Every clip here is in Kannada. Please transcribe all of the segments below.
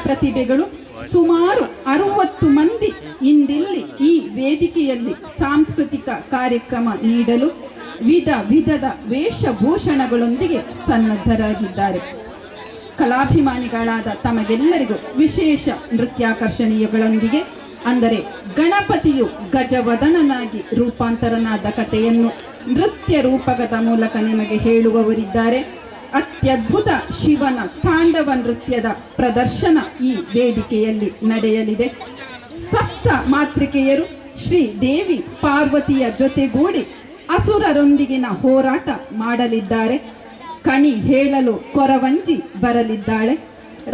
ಪ್ರತಿಭೆಗಳು ಸುಮಾರು 60 ಮಂದಿ ಇಂದಿಲ್ಲಿ ಈ ವೇದಿಕೆಯಲ್ಲಿ ಸಾಂಸ್ಕೃತಿಕ ಕಾರ್ಯಕ್ರಮ ನೀಡಲು ವಿಧ ವಿಧದ ವೇಷಭೂಷಣಗಳೊಂದಿಗೆ ಸನ್ನದ್ಧರಾಗಿದ್ದಾರೆ. ಕಲಾಭಿಮಾನಿಗಳಾದ ತಮಗೆಲ್ಲರಿಗೂ ವಿಶೇಷ ನೃತ್ಯಾಕರ್ಷಣೀಯಗಳೊಂದಿಗೆ ಅಂದರೆ ಗಣಪತಿಯು ಗಜವದನನಾಗಿ ರೂಪಾಂತರನಾದ ಕಥೆಯನ್ನು ನೃತ್ಯ ರೂಪಕದ ಮೂಲಕ ನಿಮಗೆ ಹೇಳುವವರಿದ್ದಾರೆ. ಅತ್ಯದ್ಭುತ ಶಿವನ ತಾಂಡವ ನೃತ್ಯದ ಪ್ರದರ್ಶನ ಈ ವೇದಿಕೆಯಲ್ಲಿ ನಡೆಯಲಿದೆ. ಸಪ್ತ ಮಾತೃಕೆಯರು ಶ್ರೀ ದೇವಿ ಪಾರ್ವತಿಯ ಜೊತೆಗೂಡಿ ಅಸುರರೊಂದಿಗಿನ ಹೋರಾಟ ಮಾಡಲಿದ್ದಾರೆ. ಕಣಿ ಹೇಳಲು ಕೊರವಂಜಿ ಬರಲಿದ್ದಾಳೆ.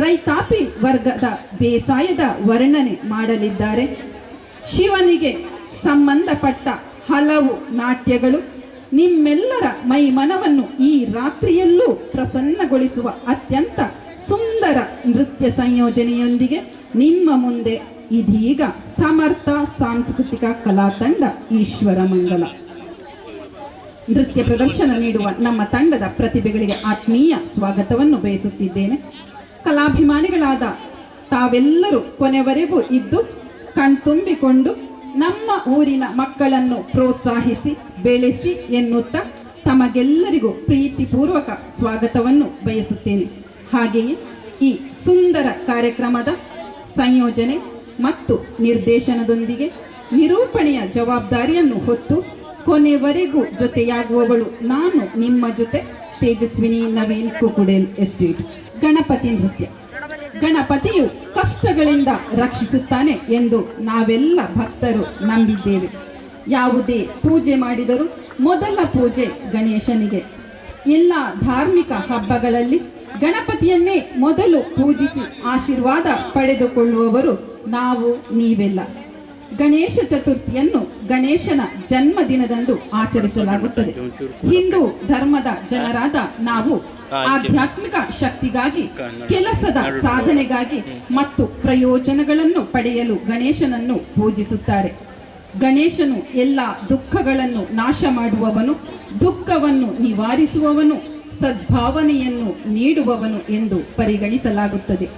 ರೈತಾಪಿ ವರ್ಗದ ಬೇಸಾಯದ ವರ್ಣನೆ ಮಾಡಲಿದ್ದಾರೆ. ಶಿವನಿಗೆ ಸಂಬಂಧಪಟ್ಟ ಹಲವು ನಾಟ್ಯಗಳು ನಿಮ್ಮೆಲ್ಲರ ಮೈ ಮನವನ್ನು ಈ ರಾತ್ರಿಯಲ್ಲೂ ಪ್ರಸನ್ನಗೊಳಿಸುವ ಅತ್ಯಂತ ಸುಂದರ ನೃತ್ಯ ಸಂಯೋಜನೆಯೊಂದಿಗೆ ನಿಮ್ಮ ಮುಂದೆ ಇದೀಗ ಸಮರ್ಥ ಸಾಂಸ್ಕೃತಿಕ ಕಲಾ ತಂಡ ಈಶ್ವರ ಮಂಗಲ ನೃತ್ಯ ಪ್ರದರ್ಶನ ನೀಡುವ ನಮ್ಮ ತಂಡದ ಪ್ರತಿಭೆಗಳಿಗೆ ಆತ್ಮೀಯ ಸ್ವಾಗತವನ್ನು ಬಯಸುತ್ತಿದ್ದೇನೆ. ಕಲಾಭಿಮಾನಿಗಳಾದ ತಾವೆಲ್ಲರೂ ಕೊನೆವರೆಗೂ ಇದ್ದು ಕಣ್ತುಂಬಿಕೊಂಡು ನಮ್ಮ ಊರಿನ ಮಕ್ಕಳನ್ನು ಪ್ರೋತ್ಸಾಹಿಸಿ ಬೆಳೆಸಿ ಎನ್ನುತ್ತಾ ತಮಗೆಲ್ಲರಿಗೂ ಪ್ರೀತಿಪೂರ್ವಕ ಸ್ವಾಗತವನ್ನು ಬಯಸುತ್ತೇನೆ. ಹಾಗೆಯೇ ಈ ಸುಂದರ ಕಾರ್ಯಕ್ರಮದ ಸಂಯೋಜನೆ ಮತ್ತು ನಿರ್ದೇಶನದೊಂದಿಗೆ ನಿರೂಪಣೆಯ ಜವಾಬ್ದಾರಿಯನ್ನು ಹೊತ್ತು ಕೊನೆವರೆಗೂ ಜೊತೆಯಾಗುವವಳು ನಾನು ನಿಮ್ಮ ಜೊತೆ ತೇಜಸ್ವಿನಿ ನವೀನ್ ಕುಕುಡೇಲ್ ಎಸ್ಟೇಟ್. ಗಣಪತಿ ನೃತ್ಯ. ಗಣಪತಿಯು ಕಷ್ಟಗಳಿಂದ ರಕ್ಷಿಸುತ್ತಾನೆ ಎಂದು ನಾವೆಲ್ಲ ಭಕ್ತರು ನಂಬಿದ್ದೇವೆ. ಯಾವುದೇ ಪೂಜೆ ಮಾಡಿದರೂ ಮೊದಲ ಪೂಜೆ ಗಣೇಶನಿಗೆ. ಎಲ್ಲ ಧಾರ್ಮಿಕ ಹಬ್ಬಗಳಲ್ಲಿ ಗಣಪತಿಯನ್ನೇ ಮೊದಲು ಪೂಜಿಸಿ ಆಶೀರ್ವಾದ ಪಡೆದುಕೊಳ್ಳುವವರು ನಾವು ನೀವೆಲ್ಲ. ಗಣೇಶ ಚತುರ್ಥಿಯನ್ನು ಗಣೇಶನ ಜನ್ಮದಿನದಂದು ಆಚರಿಸಲಾಗುತ್ತದೆ. ಹಿಂದೂ ಧರ್ಮದ ಜನರಾದ ನಾವು ಆಧ್ಯಾತ್ಮಿಕ ಶಕ್ತಿಗಾಗಿ, ಕೆಲಸದ ಸಾಧನೆಗಾಗಿ ಮತ್ತು ಪ್ರಯೋಜನಗಳನ್ನು ಪಡೆಯಲು ಗಣೇಶನನ್ನು ಪೂಜಿಸುತ್ತಾರೆ. ಗಣೇಶನು ಎಲ್ಲ ದುಃಖಗಳನ್ನು ನಾಶ ಮಾಡುವವನು, ದುಃಖವನ್ನು ನಿವಾರಿಸುವವನು, ಸದ್ಭಾವನೆಯನ್ನು ನೀಡುವವನು ಎಂದು ಪರಿಗಣಿಸಲಾಗುತ್ತದೆ.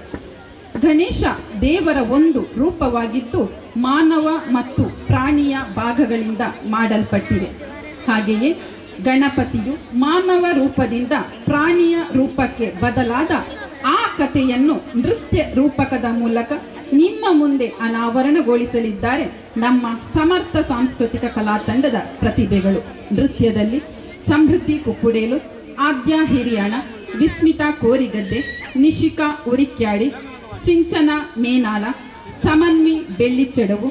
ಗಣೇಶ ದೇವರ ಒಂದು ರೂಪವಾಗಿದ್ದು ಮಾನವ ಮತ್ತು ಪ್ರಾಣಿಯ ಭಾಗಗಳಿಂದ ಮಾಡಲ್ಪಟ್ಟಿದೆ. ಹಾಗೆಯೇ ಗಣಪತಿಯು ಮಾನವ ರೂಪದಿಂದ ಪ್ರಾಣಿಯ ರೂಪಕ್ಕೆ ಬದಲಾದ ಆ ಕಥೆಯನ್ನು ನೃತ್ಯ ರೂಪಕದ ಮೂಲಕ ನಿಮ್ಮ ಮುಂದೆ ಅನಾವರಣಗೊಳಿಸಲಿದ್ದಾರೆ ನಮ್ಮ ಸಮರ್ಥ ಸಾಂಸ್ಕೃತಿಕ ಕಲಾ ತಂಡದ ಪ್ರತಿಭೆಗಳು. ನೃತ್ಯದಲ್ಲಿ ಸಮೃದ್ಧಿ ಕುಕ್ಕುಡೇಲು, ಆದ್ಯ ಹಿರಿಯಣ, ವಿಸ್ಮಿತಾ ಕೋರಿಗದ್ದೆ, ನಿಶಿಕಾ ಉರಿಕ್ಯಾಡಿ, ಸಿಂಚನ ಮೇನಾಲ, ಸಮನ್ವಿ ಬೆಳ್ಳಿಚೆಡವು,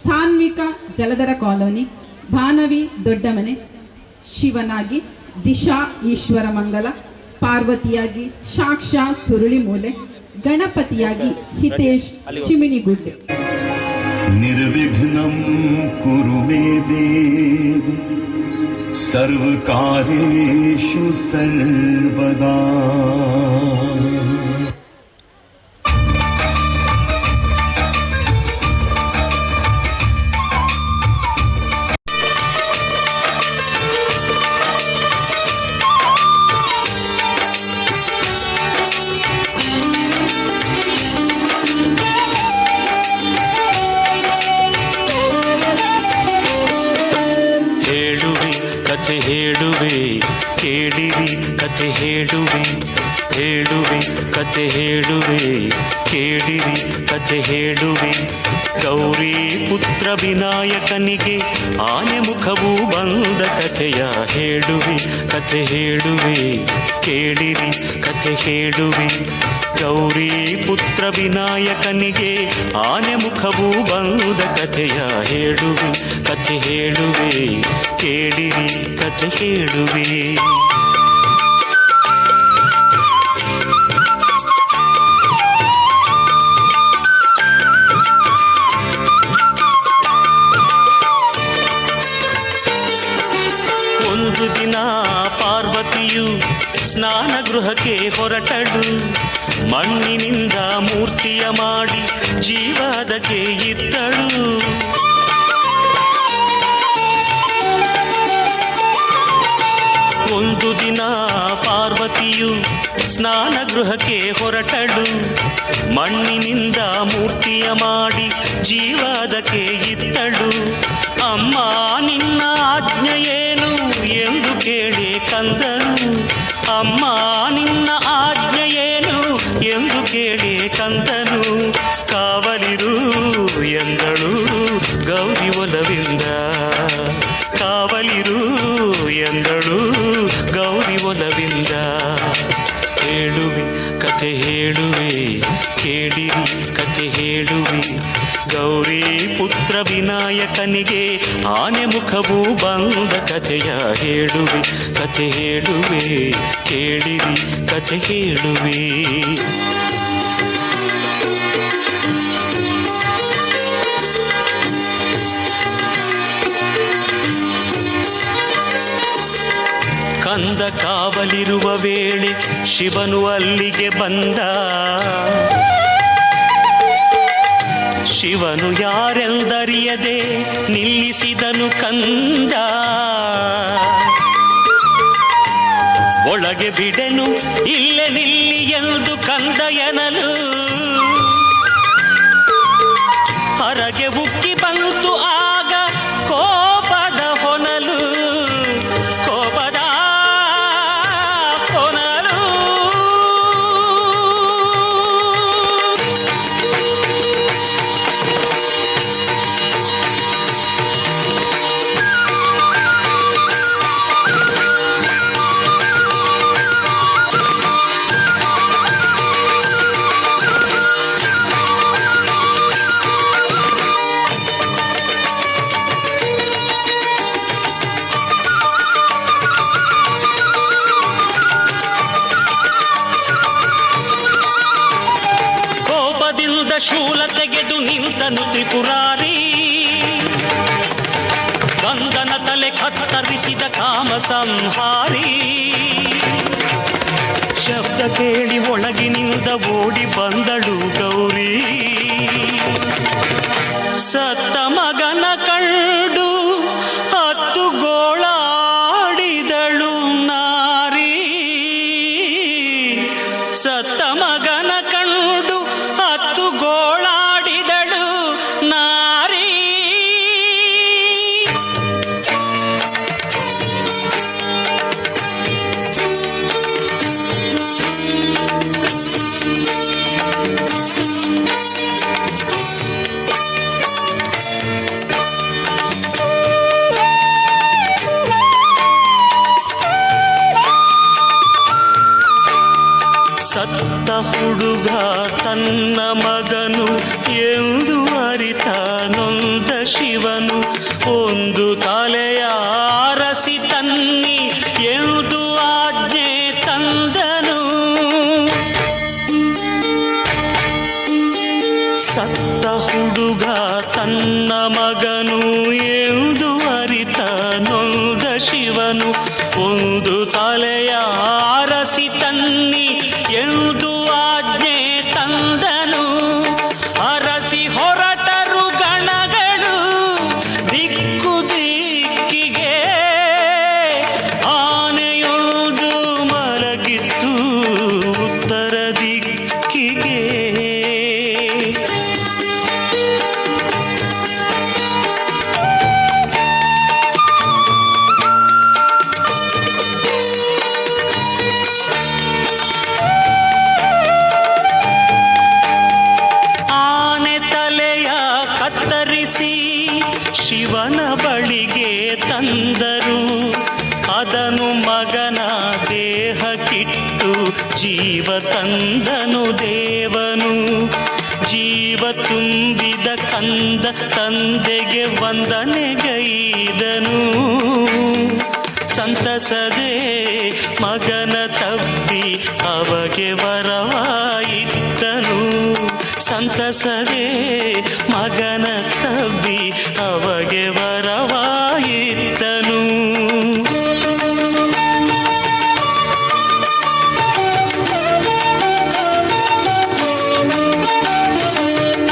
ಸಾನ್ವಿಕಾ ಜಲಧರ ಕಾಲೋನಿ, ಭಾನವಿ ದೊಡ್ಡಮನೆ, ಶಿವನಾಗಿ ದಿಶಾ ಈಶ್ವರ ಮಂಗಲ, ಪಾರ್ವತಿಯಾಗಿ ಸಾಕ್ಷಾ ಸುರುಳಿಮೂಲೆ, ಗಣಪತಿಯಾಗಿ ಹಿತೇಶ್ ಚಿಮಿಣಿಗುಡ್ಡೆ. ನಿರ್ವಿಘ್ನಂ ಕುರು ಮೇ ದೇವ ಸರ್ವಕಾರ್ಯೇಷು ಸರ್ವದಾ. ಹೇಳುವೆ ಹೇಳುವೆ ಕತೆ ಹೇಳುವೆ ಕೇಳಿರಿ ಕತೆ ಹೇಳುವೆ. ಗೌರಿ ಪುತ್ರ ವಿನಾಯಕನಿಗೆ ಆನೆ ಮುಖವು ಬಂದ ಕಥೆಯ ಹೇಳುವೆ ಕತೆ ಹೇಳುವೆ ಕೇಳಿರಿ ಕತೆ ಹೇಳುವೆ. ಗೌರಿ ಪುತ್ರ ವಿನಾಯಕನಿಗೆ ಆನೆ ಮುಖವು ಬಂದ ಕಥೆಯ ಹೇಳುವೆ ಕತೆ ಹೇಳುವೆ ಕೇಳಿರಿ ಕತೆ ಹೇಳುವೆ. ಒಂದು ದಿನ ಪಾರ್ವತಿಯು ಸ್ನಾನ ಗೃಹಕ್ಕೆ ಹೊರಟಳು. ಮಣ್ಣಿನಿಂದ ಮೂರ್ತಿಯ ಮಾಡಿ ಜೀವದಕ್ಕೆ ಇದ್ದಳು. ಒಂದು ದಿನ ಪಾರ್ವತಿಯು ಸ್ನಾನ ಗೃಹಕ್ಕೆ ಹೊರಟಳು. ಮಣ್ಣಿನಿಂದ ಮೂರ್ತಿಯ ಮಾಡಿ ಜೀವದಕ್ಕೆ ಇದ್ದಳು. ಅಮ್ಮ ನಿನ್ನ ಆಜ್ಞೆಯೇನು ಎಂದು ಕೇಳಿ ಕಂದನು. ಅಮ್ಮ ನಿನ್ನ ಆಜ್ಞೆಯೇನು ಎಂದು ಕೇಳಿ ಕಂದನು. ಕಾವಲಿರು ಎಂದಳು ಗೌರಿ ಒಲವಿಂದ. ಕಾವಲಿರು ಎಂದಳು ಗೌರಿ ಒಲವಿಂದ. ಹೇಳುವೆ ಕತೆ ಹೇಳುವೆ ಕೇಳಿರಿ ಕತೆ ಹೇಳುವೆ. ಗೌರಿ ಪುತ್ರ ವಿನಾಯಕನಿಗೆ ಆನೆ ಮುಖವು ಬಂದ ಕಥೆಯ ಹೇಳುವೆ ಕತೆ ಹೇಳುವೆ ಕೇಳಿರಿ ಕತೆ ಹೇಳುವೆ. ಕಂದ ಕಾವಲಿರುವ ವೇಳೆ ಶಿವನು ಅಲ್ಲಿಗೆ ಬಂದ. ಶಿವನು ಯಾರೆಂದರಿಯದೆ ನಿಲ್ಲಿಸಿದನು ಕಂದ. ಒಳಗೆ ಬಿಡೆನು ಇಲ್ಲೇ ನಿಲ್ಲಿ ಎಂದು ಕಂದ ಎನ್ನಲು. ಹೊರಗೆ ಉಕ್ಕಿ ಬಂತು ಆಗ ಕೋಪದ ಹೊನಲು. ಕೋಪದ ಹೊನಲು. ಶೂಲ ತೆಗೆದು ನಿಂತನು ತ್ರಿಪುರಾರಿ. ಗಂಧನ ತಲೆ ಕತ್ತರಿಸಿದ ಕಾಮ ಸಂಹಾರಿ. ಶಬ್ದ ಕೇಳಿ ಒಳಗಿನಿಂದ ಓಡಿ ಬಂದಳು ಗೌರಿ. ಸತ್ತ ಮಗನ ಕಂಡು ಹತ್ತು ಗೋಳಾಡಿದಳು ನಾರಿ. ಸತ್ತ ಮಗನ ಕಂಡು ಹತ್ತು ಗೋಳಾಡಿದಳು ನಾರಿ. ಸತ್ತ ಹುಡುಗ ತನ್ನ ಮಗನು ಎಂದು ಅರಿತ ನೊಂದ ಶಿವನು. ಒಂದು ತಲೆಯ ಅರಸಿ ತನ್ನಿ ಎಂದು ಆಜ್ಞೆ ತಂದನು. ಸತ್ತ ಹುಡುಗ ತನ್ನ ಮಗನು ಎಂದು ಅರಿತ ನೊಂದ ಶಿವನು. ಒಂದು ತಲೆಯ ಅರಸಿ ತನ್ನಿ ಎಂದು ಆಜ್ಞೆ ತಂದನು. ಅರಸಿ ಹೊರಟರು ಗಣಗಳು ದಿಕ್ಕು ದಿಕ್ಕಿಗೆ. ಆನೆಯೊಂದು ಮಲಗಿತ್ತು ಉತ್ತರ ದಿಕ್ಕಿಗೆ. ಕತ್ತರಿಸಿ ಶಿವನ ಬಳಿಗೆ ತಂದರು. ಅದನು ಮಗನ ದೇಹಕ್ಕಿಟ್ಟು ಜೀವ ತಂದನು ದೇವನು. ಜೀವ ತುಂಬಿದ ಕಂದ ತಂದೆಗೆ ವಂದನೆಗೈದನು. ಸಂತಸದೆ ಮಗನ ತಬ್ಬಿ ಅವಗೆ ವರವಾಯಿತ್ತನು. ಸಂತಸದೆ ಮಗನ ತಬ್ಬಿ ಅವಗೆ ವರವಾಯಿತ್ತನು.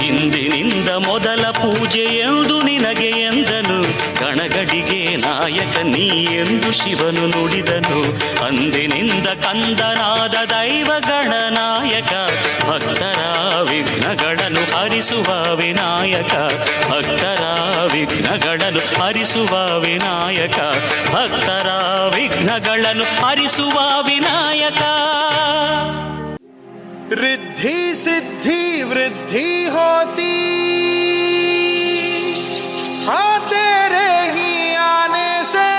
ಇಂದಿನಿಂದ ಮೊದಲ ಪೂಜೆ ಎಂದು ನಿನಗೆ ಎಂದನು. ಗಣಗಡಿಗೆ ನಾಯಕ ನೀ ಎಂದು ಶಿವನು ನುಡಿದನು. ಅಂದಿನಿಂದ ಕಂದನಾದ ದೈವ ಗಣನಾಯಕ, ಭಕ್ತರ ವಿಘ್ನಗಳನ್ನು ಹರಿಸುವ ವಿನಾಯಕ. ಭಕ್ತರ ವಿಘ್ನಗಳನ್ನು ಹರಿಸುವ ವಿನಾಯಕ. ಭಕ್ತರ ವಿಘ್ನಗಳನ್ನು ಹರಿಸುವ ವಿನಾಯಕ. रिद्धि सिद्धि वृद्धि होती हाँ तेरे ही आने से,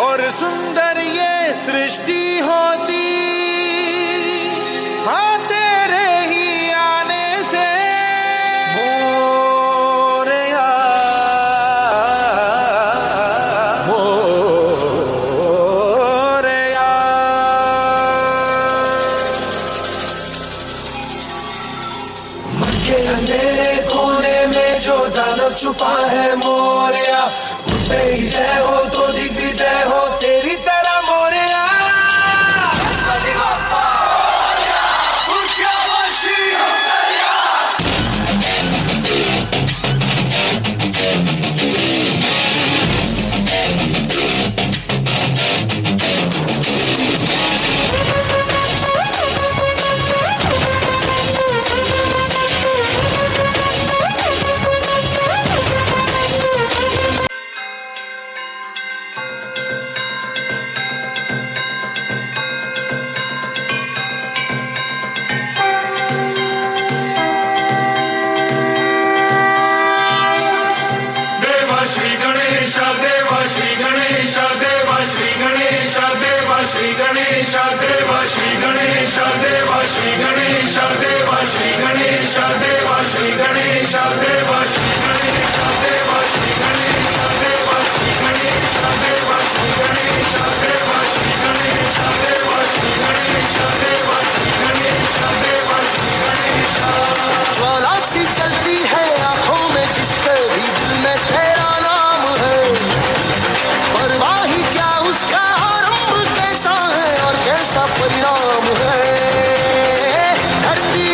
और सुंदर ये सृष्टि होती हाँ तेरे ही आने से। मोरया मोरया के अंधेरे कोने में जो दानव छुपा है मोरया, उसमें ही जय हो तो दिग्विजय हो तेरी तरह मोरया। श्री गणेश देवा श्री गणेश देवा श्री गणेश देवा श्री गणेश देवा श्री गणेश देवा श्री गणेश देवा श्री गणेश देवा श्री गणेश देवा श्री गणेश देवा श्री गणेश देवा श्री गणेश देवा श्री गणेश देवा श्री गणेश देवा श्री गणेश देवा श्री गणेश देवा श्री गणेश। ज्वाला सी चलती है आंखों में जिसके भी दिल में तेरा नाम है, परवाह ही क्या उसका आरंभ कैसा है और कैसा परिणाम है। धरती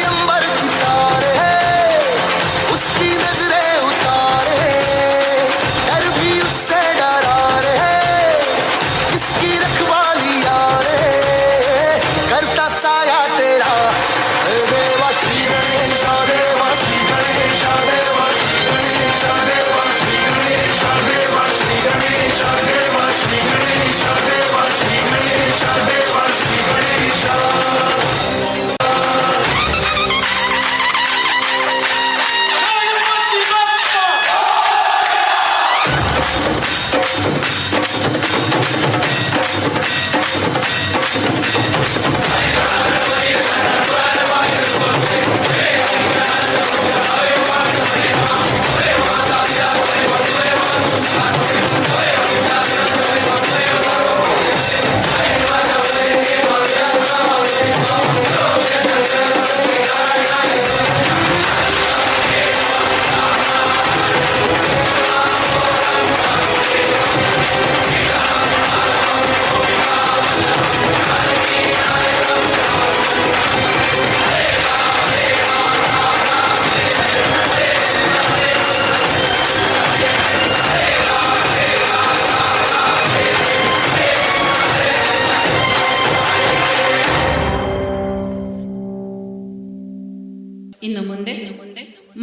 ಇನ್ನು ಮುಂದೆ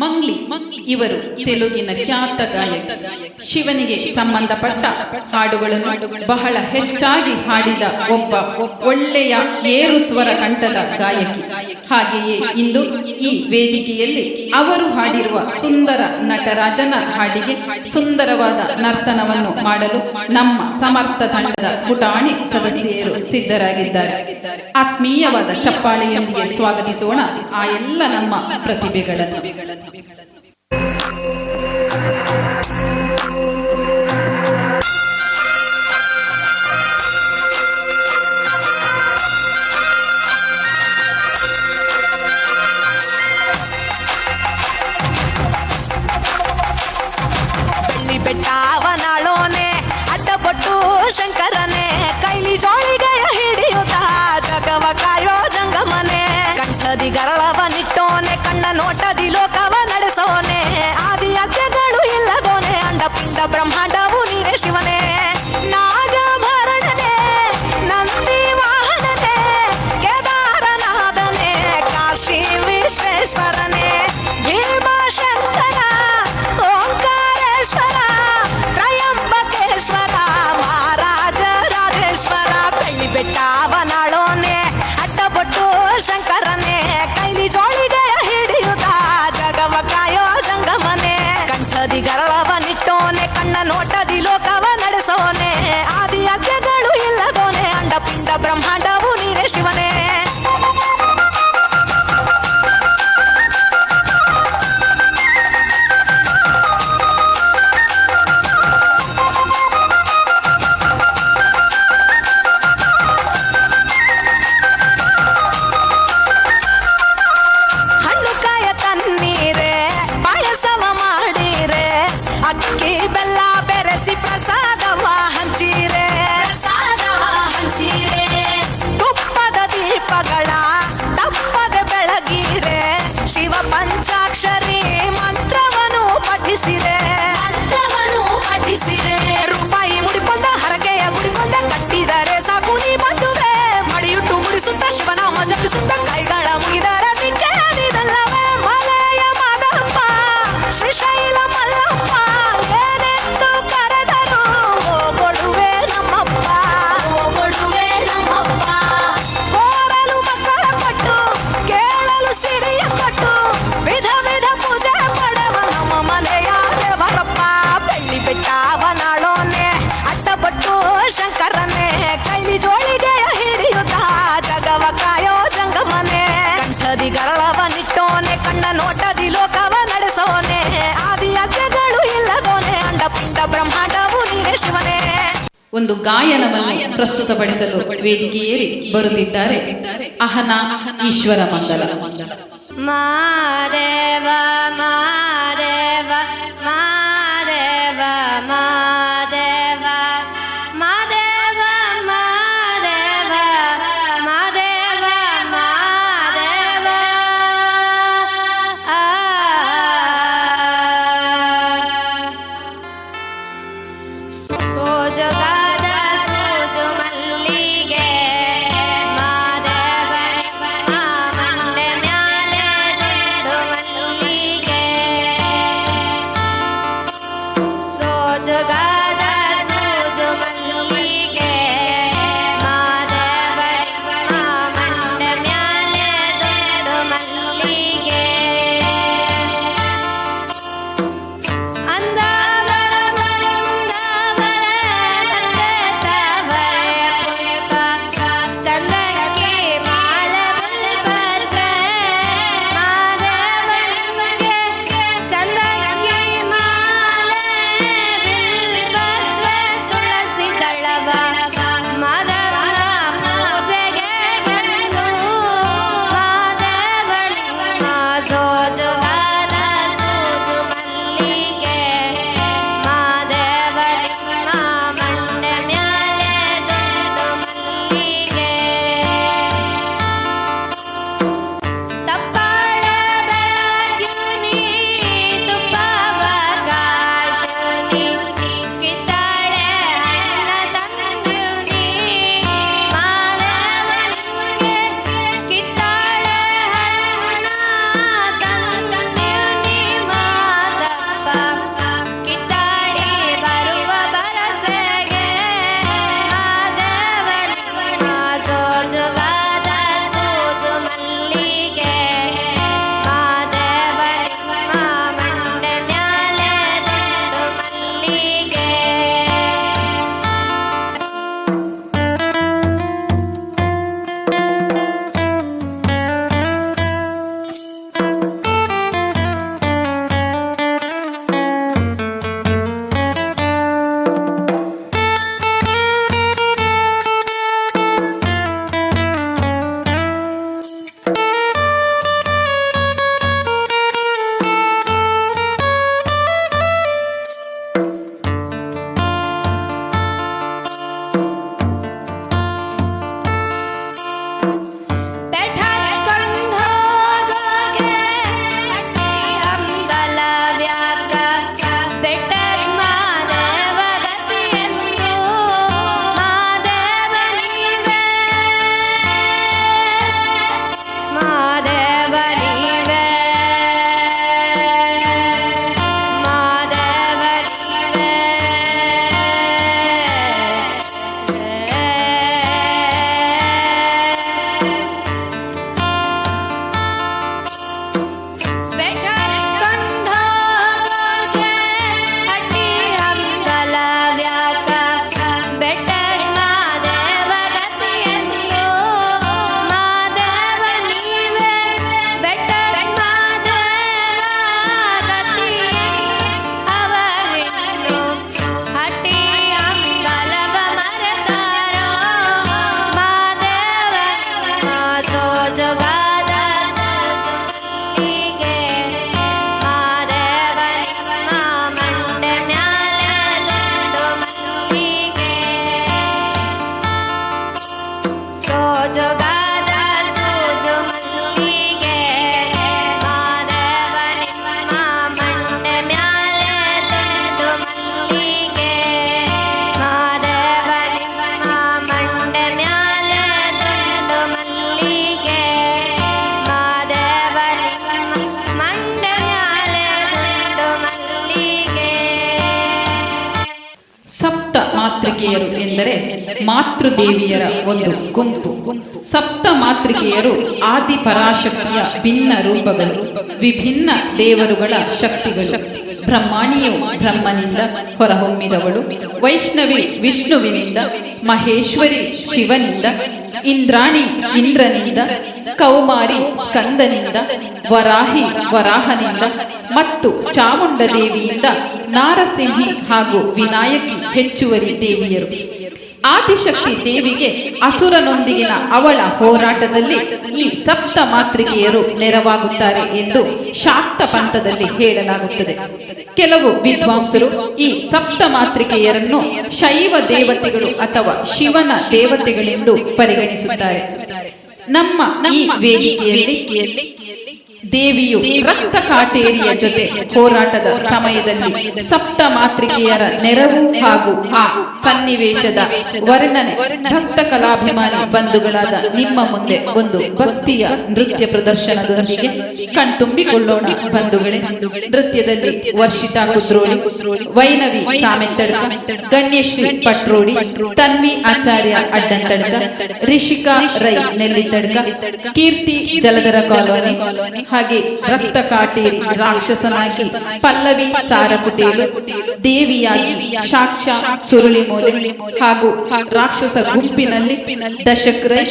ಮಂಗ್ಲಿ ಇವರು ತೆಲುಗಿನ ಖ್ಯಾತ ಗಾಯಕ. ಶಿವನಿಗೆ ಸಂಬಂಧಪಟ್ಟ ಹಾಡುಗಳನ್ನು ಬಹಳ ಹೆಚ್ಚಾಗಿ ಹಾಡಿದ ಒಬ್ಬ ಒಳ್ಳೆಯ ಏರು ಸ್ವರ ಕಂಠದ ಗಾಯಕಿ. ಹಾಗೆಯೇ ಇಂದು ಈ ವೇದಿಕೆಯಲ್ಲಿ ಅವರು ಹಾಡಿರುವ ಸುಂದರ ನಟರಾಜನ ಹಾಡಿಗೆ ಸುಂದರವಾದ ನರ್ತನವನ್ನು ಮಾಡಲು ನಮ್ಮ ಸಮರ್ಥ ತಂಡದ ಪುಟಾಣಿ ಸದಸ್ಯರು ಸಿದ್ಧರಾಗಿದ್ದಾರೆ. ಆತ್ಮೀಯವಾದ ಚಪ್ಪಾಳೆಯೊಂದಿಗೆ ಸ್ವಾಗತಿಸೋಣ ಆ ಎಲ್ಲ ನಮ್ಮ ಪ್ರತಿಭೆಗಳನ್ನು. ಬೆಟ್ಟವನಾಳೋನೆ ಅಡ್ಡಪಟ್ಟು ಶಂಕರನೇ ಕೈಲಿ ಜೋಳಿಗೆಯ ಹಿಡಿಯುತ್ತ ಜಗವ ಕಾಯೋ ಜಂಗಮನೆ ಕಂಠದಿ ಗರಳವನಿಟ್ಟೋನೆ ಕಣ್ಣ ನೋಟದಿ ಲೋಕವ ನಡೆಸೋನೆ ಆದಿ ಅಧ್ಯಗಳು ಇಲ್ಲದೋನೆ ಅಂಡಪಿಂಡ ಬ್ರಹ್ಮಾಂಡವು ನೀನೇ ಶಿವನೇ ನಾಗಭರಣನೆ ನಂದಿ ವಾಹನನೆ ಕೇದಾರನಾಥನೆ ಕಾಶಿ ವಿಶ್ವೇಶ್ವರನೇ ಭೀಮಶಂಕರ ಓಂಕಾರೇಶ್ವರ ತ್ರಯಂಬಕೇಶ್ವರ ಮಹಾರಾಜ ರಾಜೇಶ್ವರ ಬೆಳ್ಳಿ ಬೆಟ್ಟವನಾಳೋನೆ ಅಡ್ಡಪಟ್ಟು ಶಂಕರನೇ ಕೈಲಿ ಜೋಳಿಗೆಯ ಹಿಡಿಯುತ್ತ ಜಗವ ಕಾಯೋ ಜಂಗಮನೆ ಕಂಠದಿ ಗರಳವನಿಟ್ಟೋನೆ ಕಣ್ಣ ನೋಟದಿ ಲೋಕವ ನಡೆಸೋನೆ ಆದಿ ಅಧ್ಯಗಳು ಇಲ್ಲದೋನೆ ಅಂಡಪಿಂಡ ಬ್ರಹ್ಮಾಂಡವು ನೀನೇ ಶಿವನೇ ಅಕ್ಕಿ ಬೆಲ್ಲ ಬೆರೆಸಿ ಪ್ರಸಾದವ ಹಂಚಿರೆ ತುಪ್ಪದ ದೀಪಗಳ ತಪ್ಪದ ಬೆಳಗಿರೆ ಶಿವ ಪಂಚಾಕ್ಷರಿ ಮಂತ್ರವನ್ನು ಪಠಿಸಿರೆ ರೂಪಾಯಿ ಮುಡಿಕೊಂಡ ಹರಕೆಯ ಮುಡಿಕೊಂಡ ಕಟ್ಟಿದರೆ ಸಾಕು ನೀ ಬಂದುವೆ ಮಡಿಯುಟ್ಟು ಮುಡಿಸುತ್ತ ಶಿವನಾಮ ಜಪಿಸುತ್ತ ಕೈಗಳ ಮುಗಿದರ ನಿಲ್ಲವೇ ಮಲೆಯ ಮಾದಪ್ಪ ಶ್ರೀಶೈಲ ಮಲ್ಲಪ್ಪ ಏನೆಂದು ಕರೆದರು ಓಗೊಡುವೆ ನಮ್ಮಪ್ಪ ಕೋರಲು ಮಕ್ಕಳ ಕೊಟ್ಟು ಕೇಳಲು ಸಿರಿಯ ಕೊಟ್ಟು ವಿಧ ವಿಧ ಪೂಜೆ ಪಡೆವ ನಮ್ಮ ಮನೆಯ ದೇವರಪ್ಪ ಬೆಳ್ಳಿ ಬೆಟ್ಟವನಾಳೋನೆ ಅಡ್ಡಪಟ್ಟು ಶಂಕರನೇ ಕೈಲಿ ಜೋಳಿಗೆಯ ಹಿಡಿಯುತ್ತ ಜಗವ ಕಾಯೋ ಜಂಗಮನೆ ಕಂಠದಿ ಗರಳವನಿಟ್ಟೋನೆ ಕಣ್ಣ ನೋಟದಿ ಲೋಕವ ನಡೆಸೋನೆ ಆದಿ ಅಧ್ಯಗಳು ಇಲ್ಲದೋನೆ ಅಂಡಪಿಂಡ ಬ್ರಹ್ಮಾಂಡವು ನೀನೇ ಶಿವನೇ. ಒಂದು ಗಾಯನವನ್ನು ಪ್ರಸ್ತುತಪಡಿಸಲು ವೇದಿಕೆಯೇರಿ ಬರುತ್ತಿದ್ದಾರೆ ಅಹನ ಈಶ್ವರ ಮಂಗಲ. ಮಾದೇವ ಮಾದೇವ ಮಾದೇವ ಮಾದೇವ ಮಾದೇವ ಮಾದೇವ ಮಾದೇವ ಮಾದೇವ ಸೋಜಗಾದ ಸೋಜು ಮಲ್ಲಿಗೆ ಮಾದೇವ ಮಂಡೆ ಮ್ಯಾಲೆ ಮಾತೃಕೆಯರು ಎಂದರೆ ಮಾತೃದೇವಿಯರ ಒಂದು ಗುಂಪು. ಸಪ್ತ ಮಾತೃಕೆಯರು ಆದಿ ಪರಾಶಕ್ತಿಯ ಭಿನ್ನ ರೂಪಗಳು, ವಿಭಿನ್ನ ದೇವರುಗಳ ಶಕ್ತಿಗಳು. ಬ್ರಹ್ಮಾಣಿಯು ಬ್ರಹ್ಮನಿಂದ ಹೊರಹೊಮ್ಮಿದವಳು, ವೈಷ್ಣವಿ ವಿಷ್ಣುವಿನಿಂದ, ಮಹೇಶ್ವರಿ ಶಿವನಿಂದ, ಇಂದ್ರಾಣಿ ಇಂದ್ರನಿಂದ, ಕೌಮಾರಿ ಸ್ಕಂದನಿಂದ, ವರಾಹಿ ವರಾಹನಿಂದ ಮತ್ತು ಚಾಮುಂಡ ದೇವಿಯಿಂದ ನಾರಸಿಂಹಿ ಹಾಗೂ ವಿನಾಯಕಿ ಹೆಚ್ಚುವರಿ ದೇವಿಯರು. ಆದಿಶಕ್ತಿ ದೇವಿಗೆ ಅಸುರನೊಂದಿಗಿನ ಅವಳ ಹೋರಾಟದಲ್ಲಿ ಈ ಸಪ್ತ ಮಾತೃಕೆಯರು ನೆರವಾಗುತ್ತಾರೆ ಎಂದು ಶಾಕ್ತ ಪಂಥದಲ್ಲಿ ಹೇಳಲಾಗುತ್ತದೆ. ಕೆಲವು ವಿದ್ವಾಂಸರು ಈ ಸಪ್ತ ಮಾತೃಕೆಯರನ್ನು ಶೈವ ದೇವತೆಗಳು ಅಥವಾ ಶಿವನ ದೇವತೆಗಳೆಂದು ಪರಿಗಣಿಸುತ್ತಾರೆ. ನಮ್ಮ ಈ ವೇದಿಕೆಯಲ್ಲಿ ದೇವಿಯು ರಕ್ತ ಕಾಟೇರಿಯ ಜೊತೆ ಹೋರಾಟದ ಸಮಯದಲ್ಲಿ ಸಪ್ತ ಮಾತೃಕೆಯರ ನೆರವು ಹಾಗೂ ಆ ಸನ್ನಿವೇಶದ ವರ್ಣನೆ ಭಕ್ತ ಕಲಾಭಿಮಾನಿ ಬಂಧುಗಳಾದ ನಿಮ್ಮ ಮುಂದೆ ಒಂದು ಭಕ್ತಿಯ ನೃತ್ಯ ಪ್ರದರ್ಶನದೊಂದಿಗೆ ಕಣ್ತುಂಬಿಕೊಳ್ಳೋಣ ಬಂಧುಗಳೇ. ನೃತ್ಯದಲ್ಲಿ ವರ್ಷಿತಾ ಕುದ್ರೋಳಿ, ವೈನವಿ ಸಾಮೆತ್ತಡ್ಕ, ಗಣ್ಯಶ್ರೀ ಪಟ್ರೋಡಿ, ತನ್ವಿ ಆಚಾರ್ಯ ಅಡ್ಡಂತಡ್ಕ, ರಿಷಿಕಾ ರೈ ನೆಲ್ಲಿತಡ್ಕ, ಕೀರ್ತಿ ಜಲಧರ ಕಾಲೋನಿ, ಹಾಗೆ ರಕ್ತ ಕಾಟೇರಿ ರಾಕ್ಷಸನಾಗಿ ಪಲ್ಲವಿ ಸಾರಕುಟೇಲು, ದೇವಿಯಾಗಿ ಸಾಕ್ಷಾತ್ ಸುರುಳಿಮೂಲೆ ಹಾಗೂ ರಾಕ್ಷಸ ಗುಂಪಿನಲ್ಲಿ ದಶಕ್ರೈ,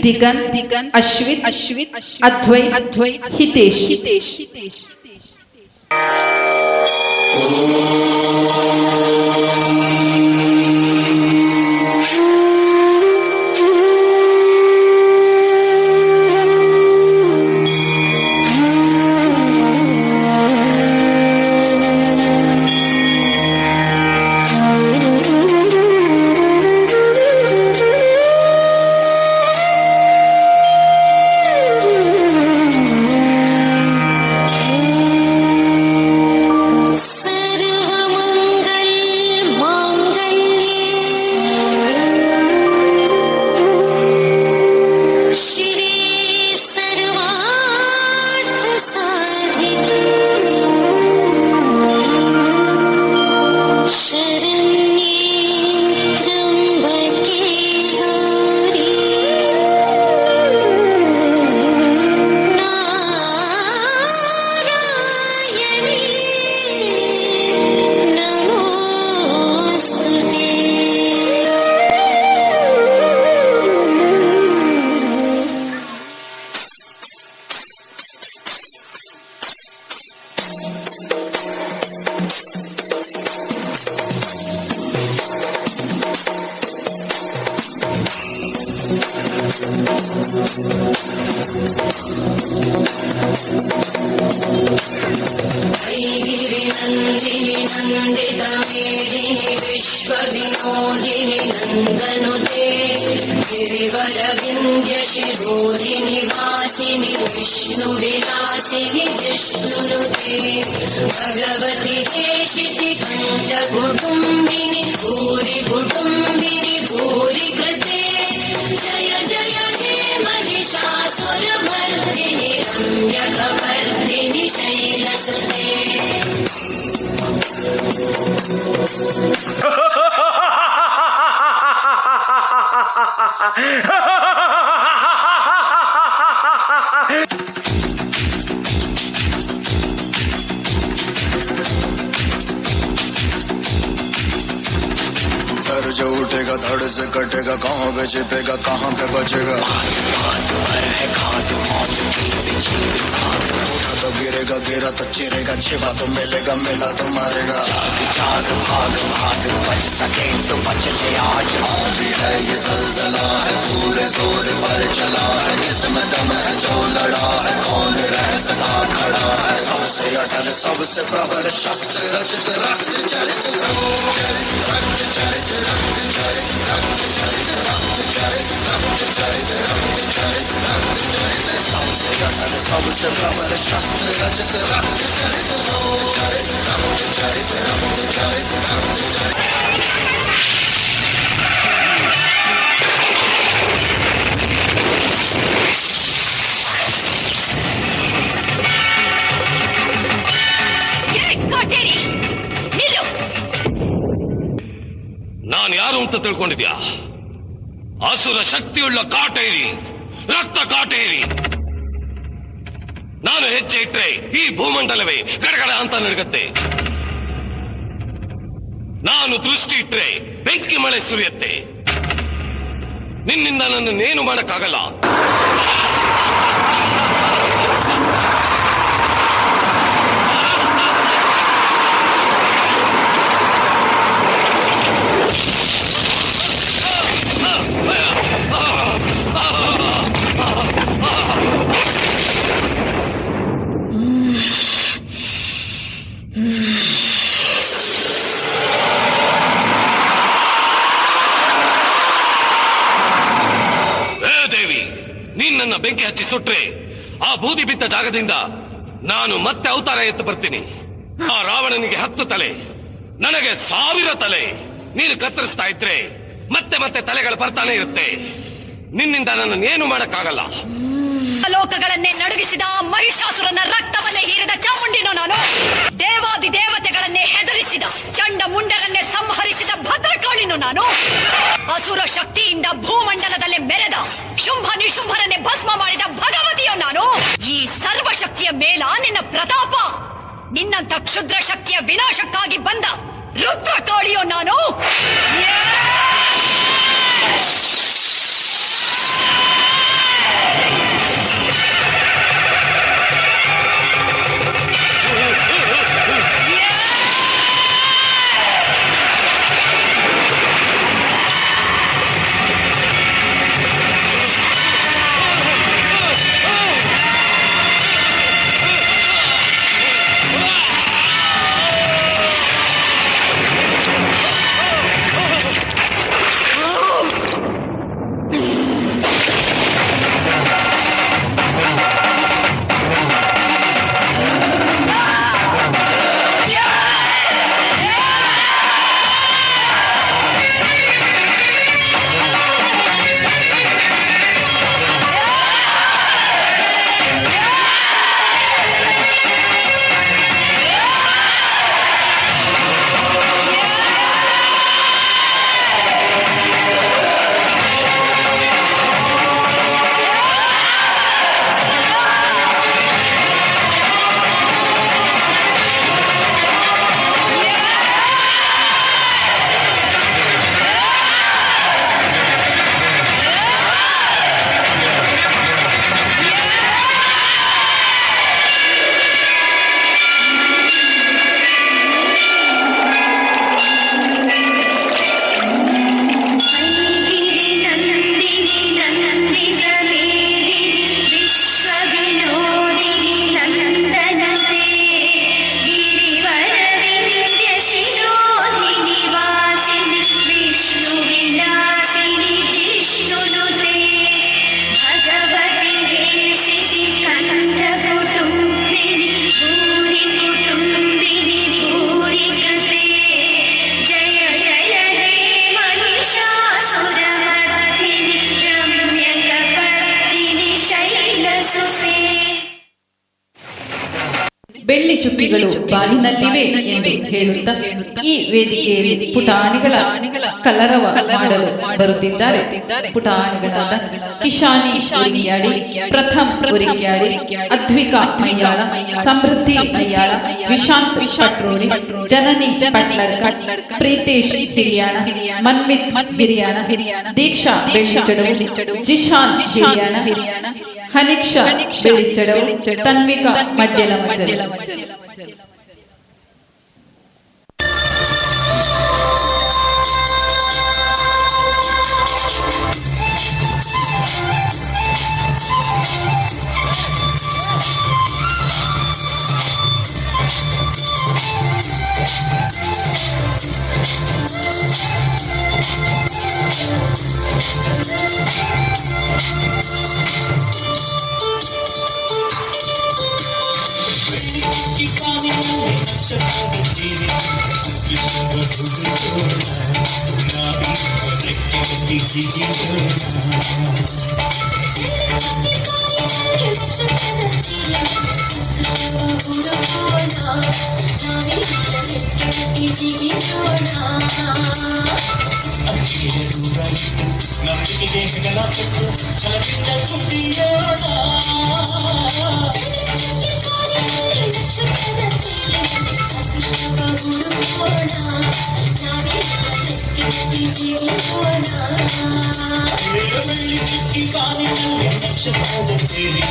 ದಿಗನ್, ಅಶ್ವಿತ್, ಅದ್ವೈತ್, ಹಿತೇಶ್. नन्दितमेदिनि विश्वविनोदिनि नन्दनुते गिरिवरविन्द्यशिरोधिनि वासिनि विष्णुविलासिनि जिष्णुनुते भगवति चेशिति कण्ठकुटुम्बिनि भूरि कुटुम्बिनि भूरि कृते जय जय हे महिषासुरमर्दिनि रम्यकवर्दिनि शैलसुते सर जो उठेगा धड़ से कटेगा, कहाँ पे छिपेगा कहाँ पे बचेगा, उठा तो गिरेगा, गिरा तो चिरेगा, छिपा तो मिलेगा, मिला तो मारेगा, जाग भाग भाग बच सके तो बच ले आज, भी है ये ज़लज़ला है पूरे जोर पर चला है, इसमें दम है जो लड़ा है, कौन रह सका खड़ा है, सबसे अटल सबसे प्रबल शस्त्र रचित रक्त चरित सबसे प्रबल शस्त्र रचित रक्त चरित ನಾನು ಯಾರು ಯಾರು ಅಂತ ತಿಳ್ಕೊಂಡಿದ್ಯಾ? ಅಸುರ ಶಕ್ತಿಯುಳ್ಳ ಕಾಟೇರಿ, ರಕ್ತ ಕಾಟೇರಿ. ನಾನು ಹೆಜ್ಜೆ ಇಟ್ರೆ ಈ ಭೂಮಂಡಲವೇ ಗಡಗಡ ಅಂತ ನಡುಗತ್ತೆ. ನಾನು ದೃಷ್ಟಿ ಇಟ್ರೆ ಬೆಂಕಿ ಮಳೆ ಸುರಿಯತ್ತೆ. ನಿನ್ನಿಂದ ನನ್ನನ್ನೇನು ಮಾಡಕ್ಕಾಗಲ್ಲ. ನನ್ನ ಬೆಂಕಿ ಹಚ್ಚಿ ಸುಟ್ರೆ ಆ ಬೂದಿ ಬಿದ್ದ ಜಾಗದಿಂದ ನಾನು ಮತ್ತೆ ಅವತಾರ ಎತ್ತು ಬರ್ತೀನಿ. ಆ ರಾವಣನಿಗೆ 10 ತಲೆ, ನನಗೆ 1000 ತಲೆ. ನೀನು ಕತ್ತರಿಸ್ತಾ ಇದ್ರೆ ಮತ್ತೆ ಮತ್ತೆ ತಲೆಗಳು ಬರ್ತಾನೆ ಇರುತ್ತೆ. ನಿನ್ನಿಂದ ನನ್ನನ್ನೇನು ಮಾಡಕ್ಕಾಗಲ್ಲ. ಲೋಕಗಳನ್ನೇ ನಡುಗಿಸಿದ ಮಹಿಷಾಸುರನ ರಕ್ತವನ್ನೇ ಹೀರಿದ ಚಾಮುಂಡಿನೋ ನಾನು. ದೇವಾದಿ ದೇವತೆಗಳನ್ನೇ ಹೆದರಿಸಿದ ಚಂಡ ಮುಂಡರನ್ನೇ ಸಂಹರಿಸಿದ ಭದ್ರಕಾಳಿನೋ ನಾನು. ಅಸುರ ಶಕ್ತಿಯಿಂದ ಭೂಮಂಡಲದಲ್ಲೇ ಮೆರೆದ ಶುಂಭ ನಿಶುಂಭರನ್ನೇ ಭಸ್ಮ ಮಾಡಿದ ಭಗವತಿಯೋ ನಾನು. ಈ ಸರ್ವಶಕ್ತಿಯ ಮೇಲ ನಿನ್ನ ಪ್ರತಾಪ, ನಿನ್ನಂತ ಕ್ಷುದ್ರ ಶಕ್ತಿಯ ವಿನಾಶಕ್ಕಾಗಿ ಬಂದ ರುದ್ರ ತೋಳಿಯೋ ನಾನು. ಬೆಳ್ಳಿ ಚುಕ್ಕಿಗಳು ಬಾಲಿನಲ್ಲಿವೆ ಎಂದು ಹೇಳುತ್ತಾ ಈ ವೇದಿಕೆಯಲ್ಲಿ ಪುಟಾಣಿಗಳ ಕಲರವ ಮಾಡಲು ಬರುತ್ತಿದ್ದಾರೆ. ಪುಟಾಣಿಗಳಾದ ಕಿಶಾನಿ ಉರಿಕ್ಯಾಡಿ, ಪ್ರಥಮ್ ಉರಿಕ್ಯಾಡಿ, ಅದ್ವಿಕಾ ಮಯ್ಯಾಳ, ಸಮೃದ್ಧಿ ಮಯ್ಯಾಳ, ವಿಶಾಂತ್ ಪಟ್ರೋಳಿ, ಜನನಿ ಪಟ್ಲಡ್ಕ, ಪ್ರೀತೇಶ್ ತಿರಿಯಾಣ, ಮನ್ವಿತ್ ಹಿರಿಯಾಣ, ದೀಕ್ಷಾ ಬೆಳ್ಳಿಚಡು, ಜಿಶಾನ್ ಹಿರಿಯಾಣ, ಹನಿಕ್ಷಾ ಬೆಳ್ಳಿಚಡವು, ತನ್ವಿಕಾ ಮಡ್ಯಲ ಮಜ್ಜಲ. Thank you. ನಂಬಿಕೆಗೆ ಹೆಗಲ ಕೊಟ್ಟು ಛಲದಿಂದ ದುಡಿಯೋಣ. ಬೆಳ್ಳಿ ಚುಕ್ಕಿ ಬಾನಿನಲ್ಲಿ ನಕ್ಷತ್ರದ ಸೇರಿ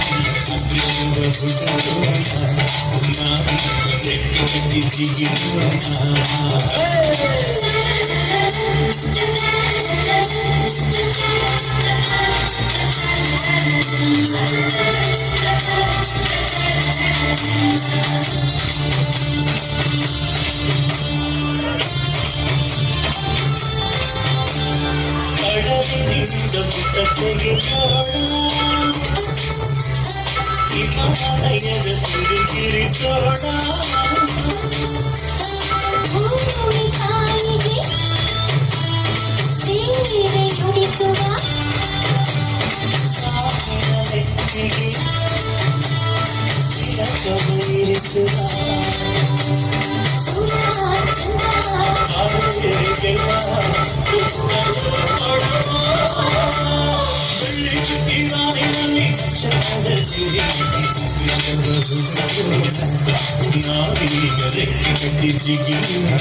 ಅದೃಷ್ಟವ ಹುಡುಕೋಣ. ನಾವೀಗ ರೆಕ್ಕೆ ಕಟ್ಟಿ ಜಿಗಿಯೋಣ. ಕಡಲಿನಿಂದ ಪುಟ ತೆಗೆಯೋಣ. ಹಿಮಾಲಯದ ತಿರುಗಿರಿಸೋಣ. ಲೆಕ್ಕಿಗೆ ಇರಿಸುವ ಬೆಳ್ಳಿ ಚುಕ್ಕಿ ಬಾನಿನಲ್ಲಿ ನಕ್ಷತ್ರದ ಸಿರಿ ನಾವೀಗ ರೆಕ್ಕೆ ಕಟ್ಟಿ ಜಿಗಿಯೋಣ.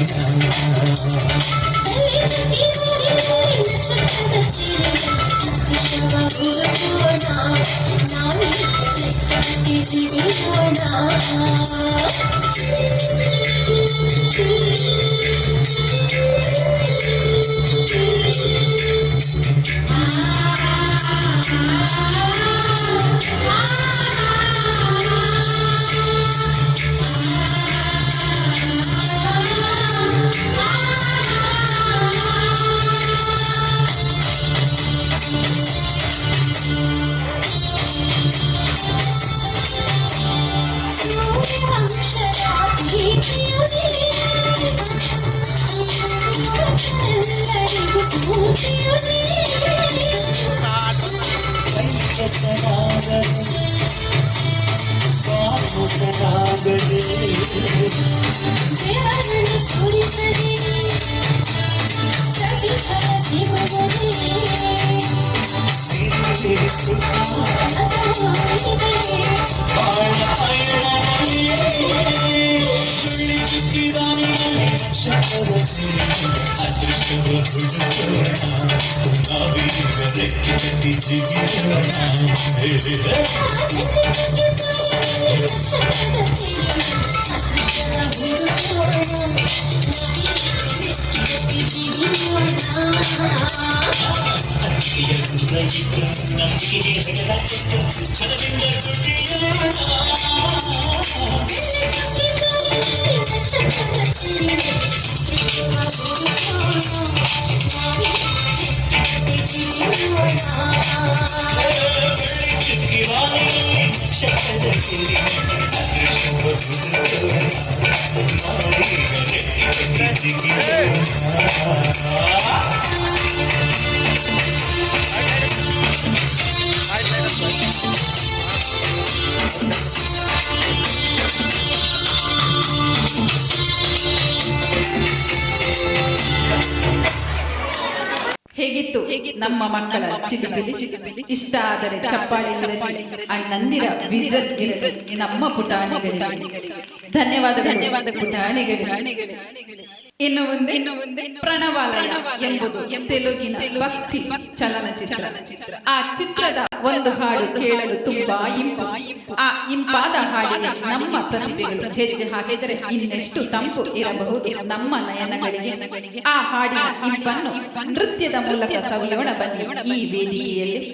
ಹೇಗಿತ್ತು ನಮ್ಮ ಮಕ್ಕಳ ಚಿಲಿಪಿಲಿ? ಇಷ್ಟ ಆದರೆ ಚಪ್ಪಾಳೆ ಇರಲಿ, ಅಣ್ಣಂದಿರ ವಿಸಲ್ ಇರಲಿ ನಮ್ಮ ಪುಟಾಣಿಗಳಿಗೆ. ಧನ್ಯವಾದ ಪುಟಾಣಿಗಳಿಗೆ. ಇನ್ನು ಮುಂದೆ ಪ್ರಣವಾಲಯ ಎಂಬುದು ತೆಲುಗಿನ ಭಕ್ತಿ ಚಲನಚಿತ್ರ. ಆ ಚಿತ್ರದ ಒಂದು ಹಾಡು ಕೇಳಲು ತುಂಬಾ ಇಂಪು. ಆ ಇಂಪಾದ ಹಾಡಿಗೆ ನಮ್ಮ ಪ್ರತಿಭೆಗಳು ಹೆಜ್ಜೆ ಹಾಕಿದರೆ ಇನ್ನೆಷ್ಟು ತಂಪು ಇರಬಹುದು ನಮ್ಮ ನಯನಗಳಿಗೆ. ಆ ಹಾಡಿನ ಇಂಪನ್ನು ನೃತ್ಯದ ಮೂಲಕ ಸವಿಯೋಣ ಬನ್ನಿ ಈ ವೇದಿಕೆಯಲ್ಲಿ.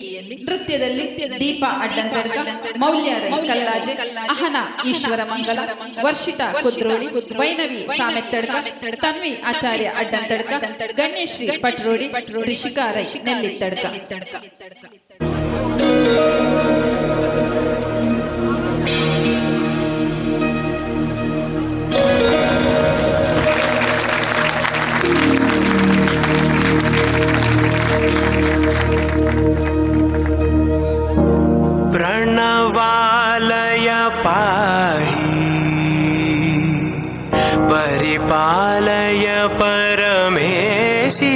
ನೃತ್ಯದಲ್ಲಿ ದೀಪಾ ಅಡ್ಡಂತಡ್ಕ, ಮೌಲ್ಯ ರೈ ಕಲ್ಲಾಜೆ, ಅಹನಾ ಈಶ್ವರ ಮಂಗಲ, ವರ್ಷಿತಾ ಕುದ್ರೋಳಿ, ವೈನವಿ ಸಾಮೆತ್ತಡ್ಕ, ತನ್ವಿ ಆಚಾರ್ಯ ಅಡ್ಡಂತಡ್ಕ, ಗಣೇಶ್ರೀ ಪಟ್ರೋಡಿ, ರಿಷಿಕಾ ರೈ ನೆಲ್ಲಿತ್ತಡ್ಕ. प्रणवालय पाहि परिपालय परमेशी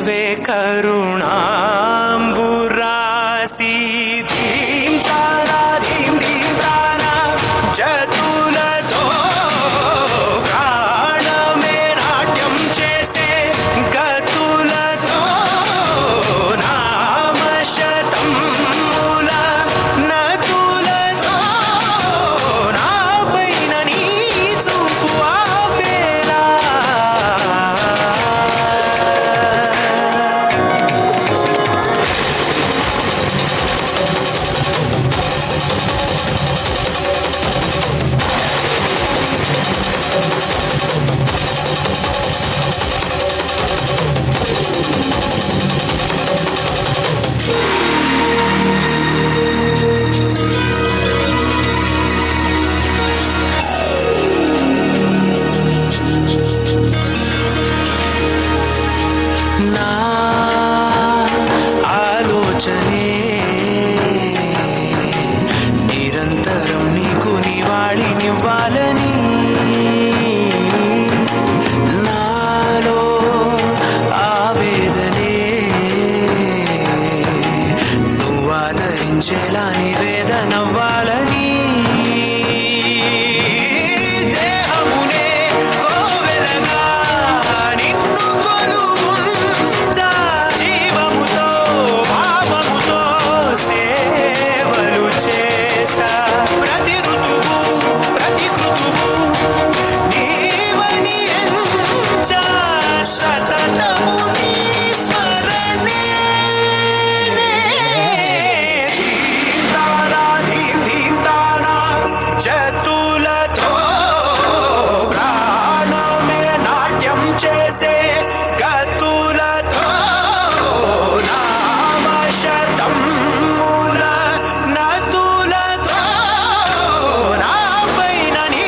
तवे करुणाम्बुरासी धीं तारा धीं धीं तारा जतुलतो प्राणमे नाट्यं चेसे गतुलतो नामशतं मूल नतुलतो नापैननी चुकुआ बेला నా ఆలోచనే నిరంతరం నీకు నివాళినివ్వాలని నాలో ఆవేదనే నువ్వు ఆదరించేలా నివేదనవ్వాలని దేహమునే కోవెలగా నిన్ను కొలువుంచా జీవముతో భావముతో సేవలు చేసా ప్రతి ఋతువు ప్రతి కృతువు నీవని ఎంచా సతతము నీ స్మరణే ధీం తారా ధీం ధీం తారా జతులతో ప్రాణమే నాట్యం చేసే గతులతో నామశతం మూల నతులతో నాపైన నీ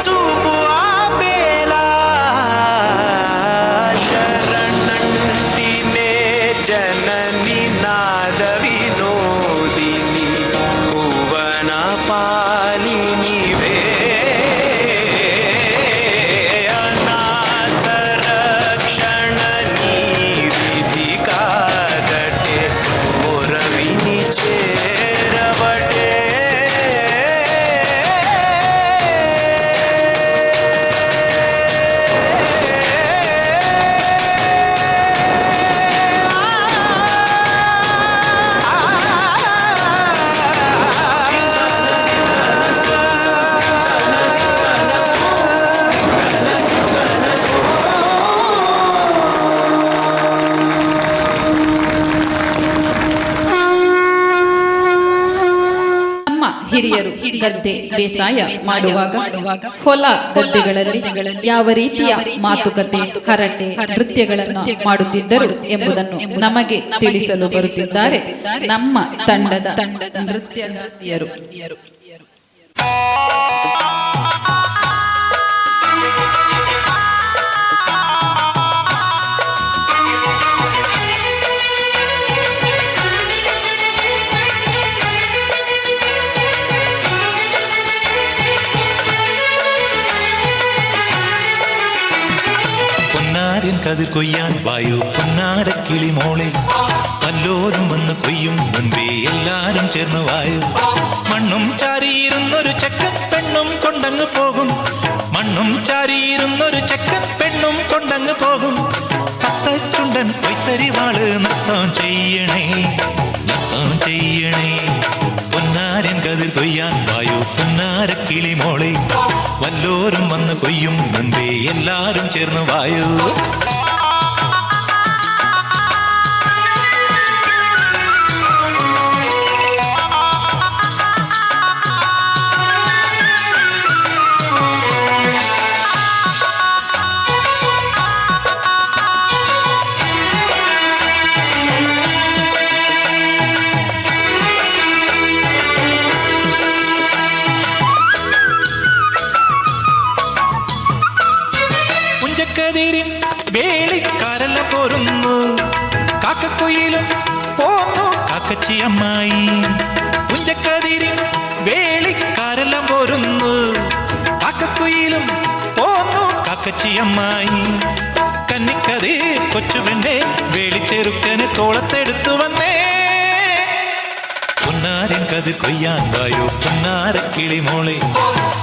చూపు ఆపేలా శరణంటి మే జనని నాద వినోదిని భువన పాలినివే అనాథ రక్షణ నీ విధి కాదటే మొరవిని చేరబటే ನಮ್ಮ ಹಿರಿಯರು ಗದ್ದೆ ಬೇಸಾಯ ಮಾಡುವಾಗ ಹೊಲ ಗದ್ದೆಗಳಲ್ಲಿ ಯಾವ ರೀತಿಯ ಮಾತುಕತೆ ಹರಟೆ ನೃತ್ಯಗಳನ್ನು ಮಾಡುತ್ತಿದ್ದರು ಎಂಬುದನ್ನು ನಮಗೆ ತಿಳಿಸಲು ಬರುತ್ತಿದ್ದಾರೆ ನಮ್ಮ ತಂಡದ ನೃತ್ಯರು. പൊന്നാരൻ കതിർ കൊയ്യാൻ വായു പൊന്നാര കിളിമോളെ പല്ലോരും വന്ന് കൊയ്യും മുൻപേ എല്ലാരും ചേർന്ന് വായു മണ്ണും ചാരിയിരുന്നൊരു ചെക്കൻ പെണ്ണും കൊണ്ടങ്ങ് പോകും മണ്ണും ചാരിയിരുന്നൊരു ചെക്കൻ പെണ്ണും കൊണ്ടങ്ങ് പോകും കത്തച്ചുണ്ടൻ പൊയ്ത്തരിവാള് നൃത്തം ചെയ്യണേ നൃത്തം ചെയ്യണേ പൊന്നാരൻ കതിർ കൊയ്യാൻ വായു പൊന്നാര കിളിമോളെ വല്ലോരും വന്ന് കൊയ്യും മുൻപേ എല്ലാരും ചേർന്ന് വായു കതിരിൻ വേളിക്കാരല്ല പോരുന്നു കാക്കക്കൊയിലും പോന്നു കാക്കച്ചിയമ്മായി പുഞ്ചക്കതിരിൻ വേളിക്കാരെല്ലാം പോരുന്നു കാക്കക്കൊയിലും പോന്നു കാക്കച്ചിയമ്മായി കന്നിക്കതിർ കൊച്ചു പെണ്ണെ വേളിച്ചെറുക്കന് തോളത്തെടുത്തു വന്നേ. പൊന്നാരൻ കതിർ കൊയ്യാൻ വായോ പൊന്നാര കിളിമോളെ,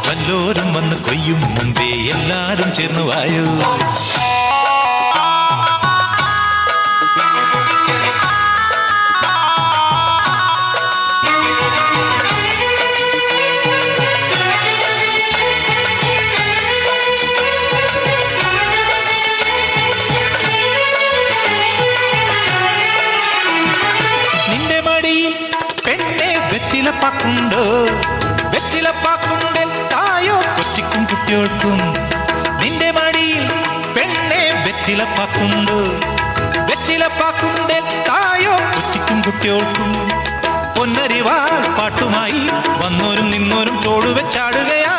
വല്ലോരും വന്ന് കൊയ്യും മുമ്പേ എല്ലാരും ചേർന്ന് വായോ. വെറ്റിലപ്പാക്കുണ്ടോ വെറ്റിലപ്പാക്കുണ്ടൽ തായോ കൊച്ചിക്കും കുട്ടികൾക്കും. നിന്റെ മടിയിൽ പെണ്ണെ വെറ്റിലപ്പാക്കുണ്ടോ വെറ്റിലപ്പാക്കുണ്ടൽ തായോ കൊച്ചിക്കും കുട്ടികൾക്കും. പൊന്നരിവാൾ പാട്ടുമായി വന്നോരും നിന്നോരും ചോടുവെച്ചാടുകയാ.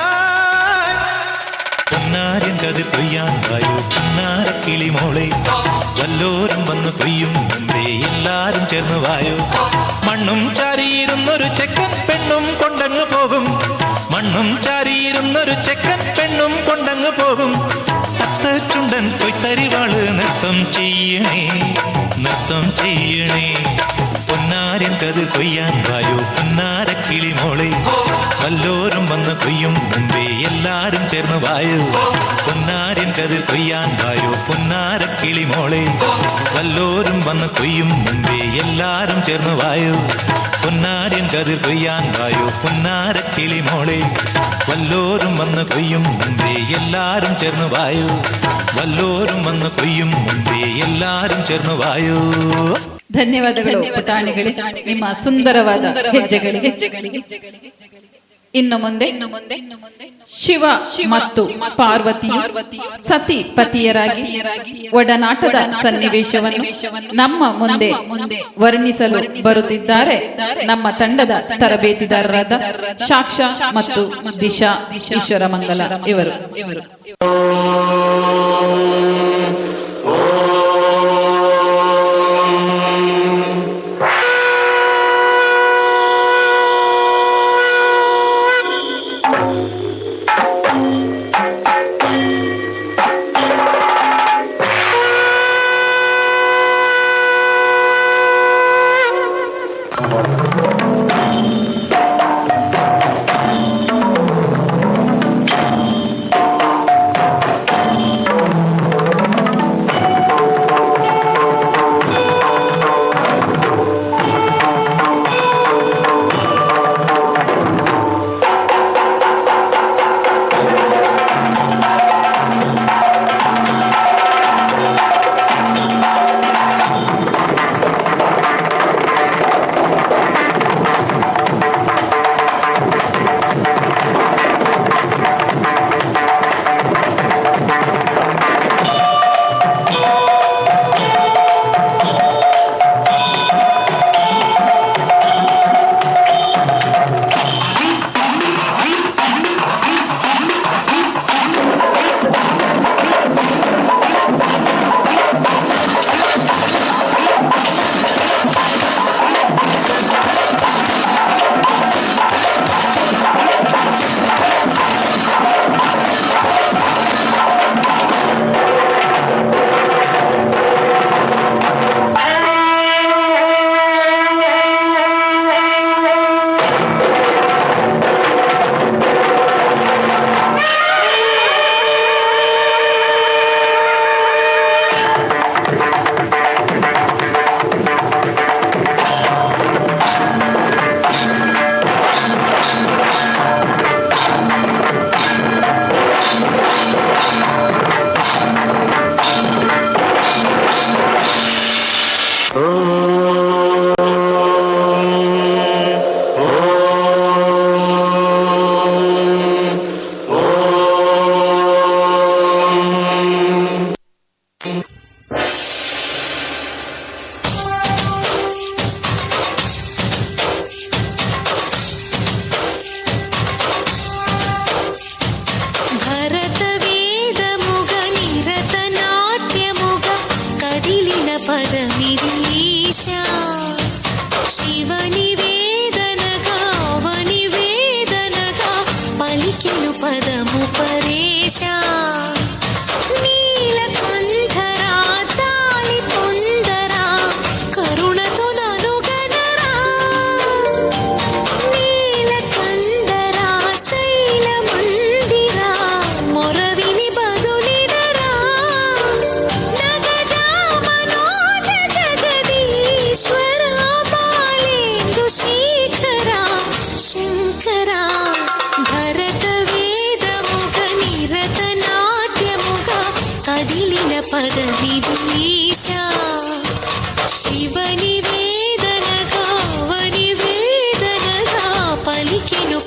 പൊന്നാരൻ കതിർ കൊയ്യാൻ വായോ പൊന്നാര കിളിമോളെ, വല്ലോരും വന്ന് കൊയ്യും മുമ്പേ എല്ലാരും ചേർന്ന് വായോ. മണ്ണും ചാരിയിരുന്നൊരു ചെക്കൻ പെണ്ണും കൊണ്ടങ്ങ് പോകും, മണ്ണും ചാരിയിരുന്നൊരു ചെക്കൻ പെണ്ണും കൊണ്ടങ്ങ് പോകും. തത്ത ചുണ്ടൻ പൊയ്ത്തരിവാള് നൃത്തം ചെയ്യണേ നൃത്തം ചെയ്യണേ. പൊന്നാരൻ കതിർ കൊയ്യാൻ വായോ പൊന്നാര കിളിമോളെ, വല്ലോരും വന്ന് കൊയ്യും മുമ്പേ എല്ലാരും ചേർന്ന് വായോ. പൊന്നാരൻ കതിർ കൊയ്യാൻ വായോ പൊന്നാര കിളിമോളെ, വല്ലോരും വന്ന് കൊയ്യും മുമ്പേ എല്ലാരും ചേർന്ന് വായോ. പൊന്നാരൻ കതിർ കൊയ്യാൻ വായോ പൊന്നാര കിളിമോളെ, വല്ലോരും വന്ന് കൊയ്യും മുമ്പേ എല്ലാരും ചേർന്ന് വായോ. വല്ലോരും വന്ന് കൊയ്യും മുമ്പേ എല്ലാരും ചേർന്ന് ವಾಯು. ಧನ್ಯವಾದಗಳು ಪುಟಾಣಿಗಳೇ, ನಿಮ್ಮ ಸುಂದರವಾದ ಹೆಜ್ಜೆಗಳಿಗೆ. ಇನ್ನು ಮುಂದೆ ಶಿವ ಮತ್ತು ಪಾರ್ವತಿ ಸತಿ ಪತಿಯರಾಗಿ ಒಡನಾಟದ ಸನ್ನಿವೇಶವನ್ನು ನಮ್ಮ ಮುಂದೆ ವರ್ಣಿಸಲು ಬರುತ್ತಿದ್ದಾರೆ ನಮ್ಮ ತಂಡದ ತರಬೇತಿದಾರರಾದ ಸಾಕ್ಷಾ ಮತ್ತು ದಿಶಾ ಈಶ್ವರಮಂಗಲ ಇವರು. పదము పరేశ నీలకంఠరా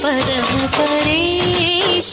పదము పరేశ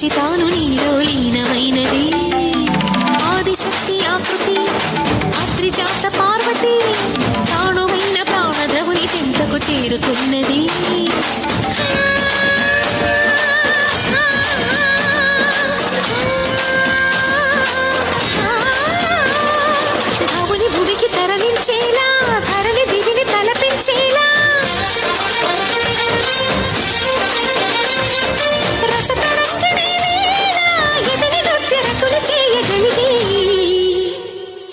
తాను నీలో లీనమైనది ఆదిశక్తి ఆకృతి అత్రిజాత పార్వతి తానువైన ప్రాణధవుని చింతకు చేరుతున్నది భవుని భువికి తరలించేలా ధరణి దివిని తలపించేలా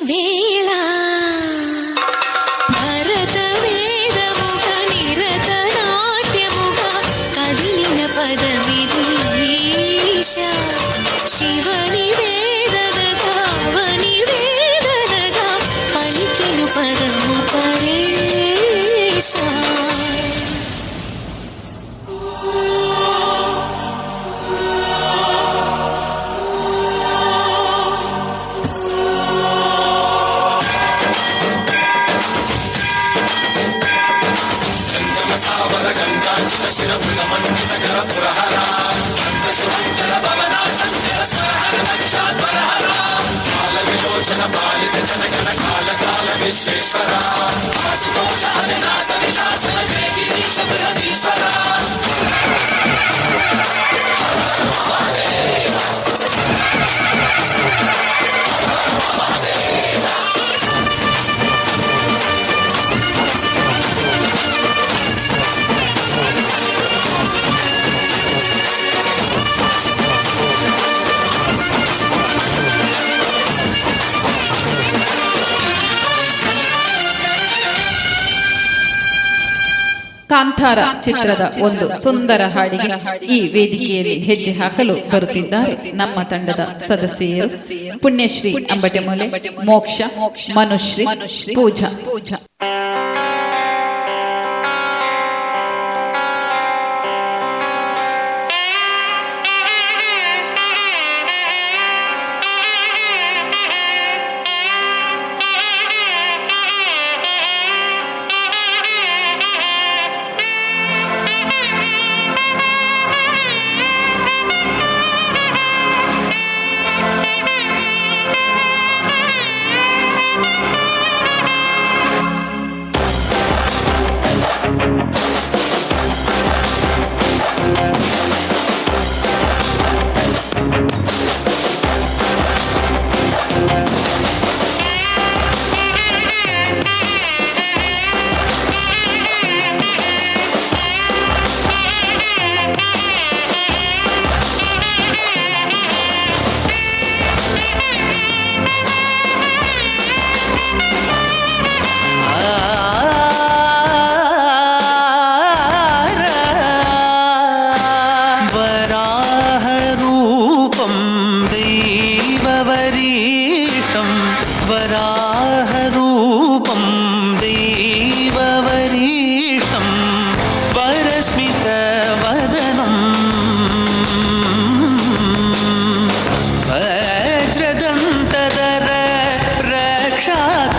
వేళ భరత వేదముగ నిరత నాట్యముగా కదిలిన పదమిది శివని వేదనగా వని వేదనగా పలికెను పదము పరేశ ಕಾಂತಾರ ಚಿತ್ರದ ಒಂದು ಸುಂದರ ಹಾಡಿಗೆ ಈ ವೇದಿಕೆಯಲ್ಲಿ ಹೆಜ್ಜೆ ಹಾಕಲು ಬರುತ್ತಿದ್ದಾರೆ ನಮ್ಮ ತಂಡದ ಸದಸ್ಯರು ಪುಣ್ಯಶ್ರೀ ಅಂಬಟೆಮೊಲೆ, ಮೋಕ್ಷ, ಮನುಶ್ರೀ, ಪೂಜಾ. वराहरूपं देववरीष्टं वरस्मितवदनं वज्रदन्तधर रक्षाकवचम्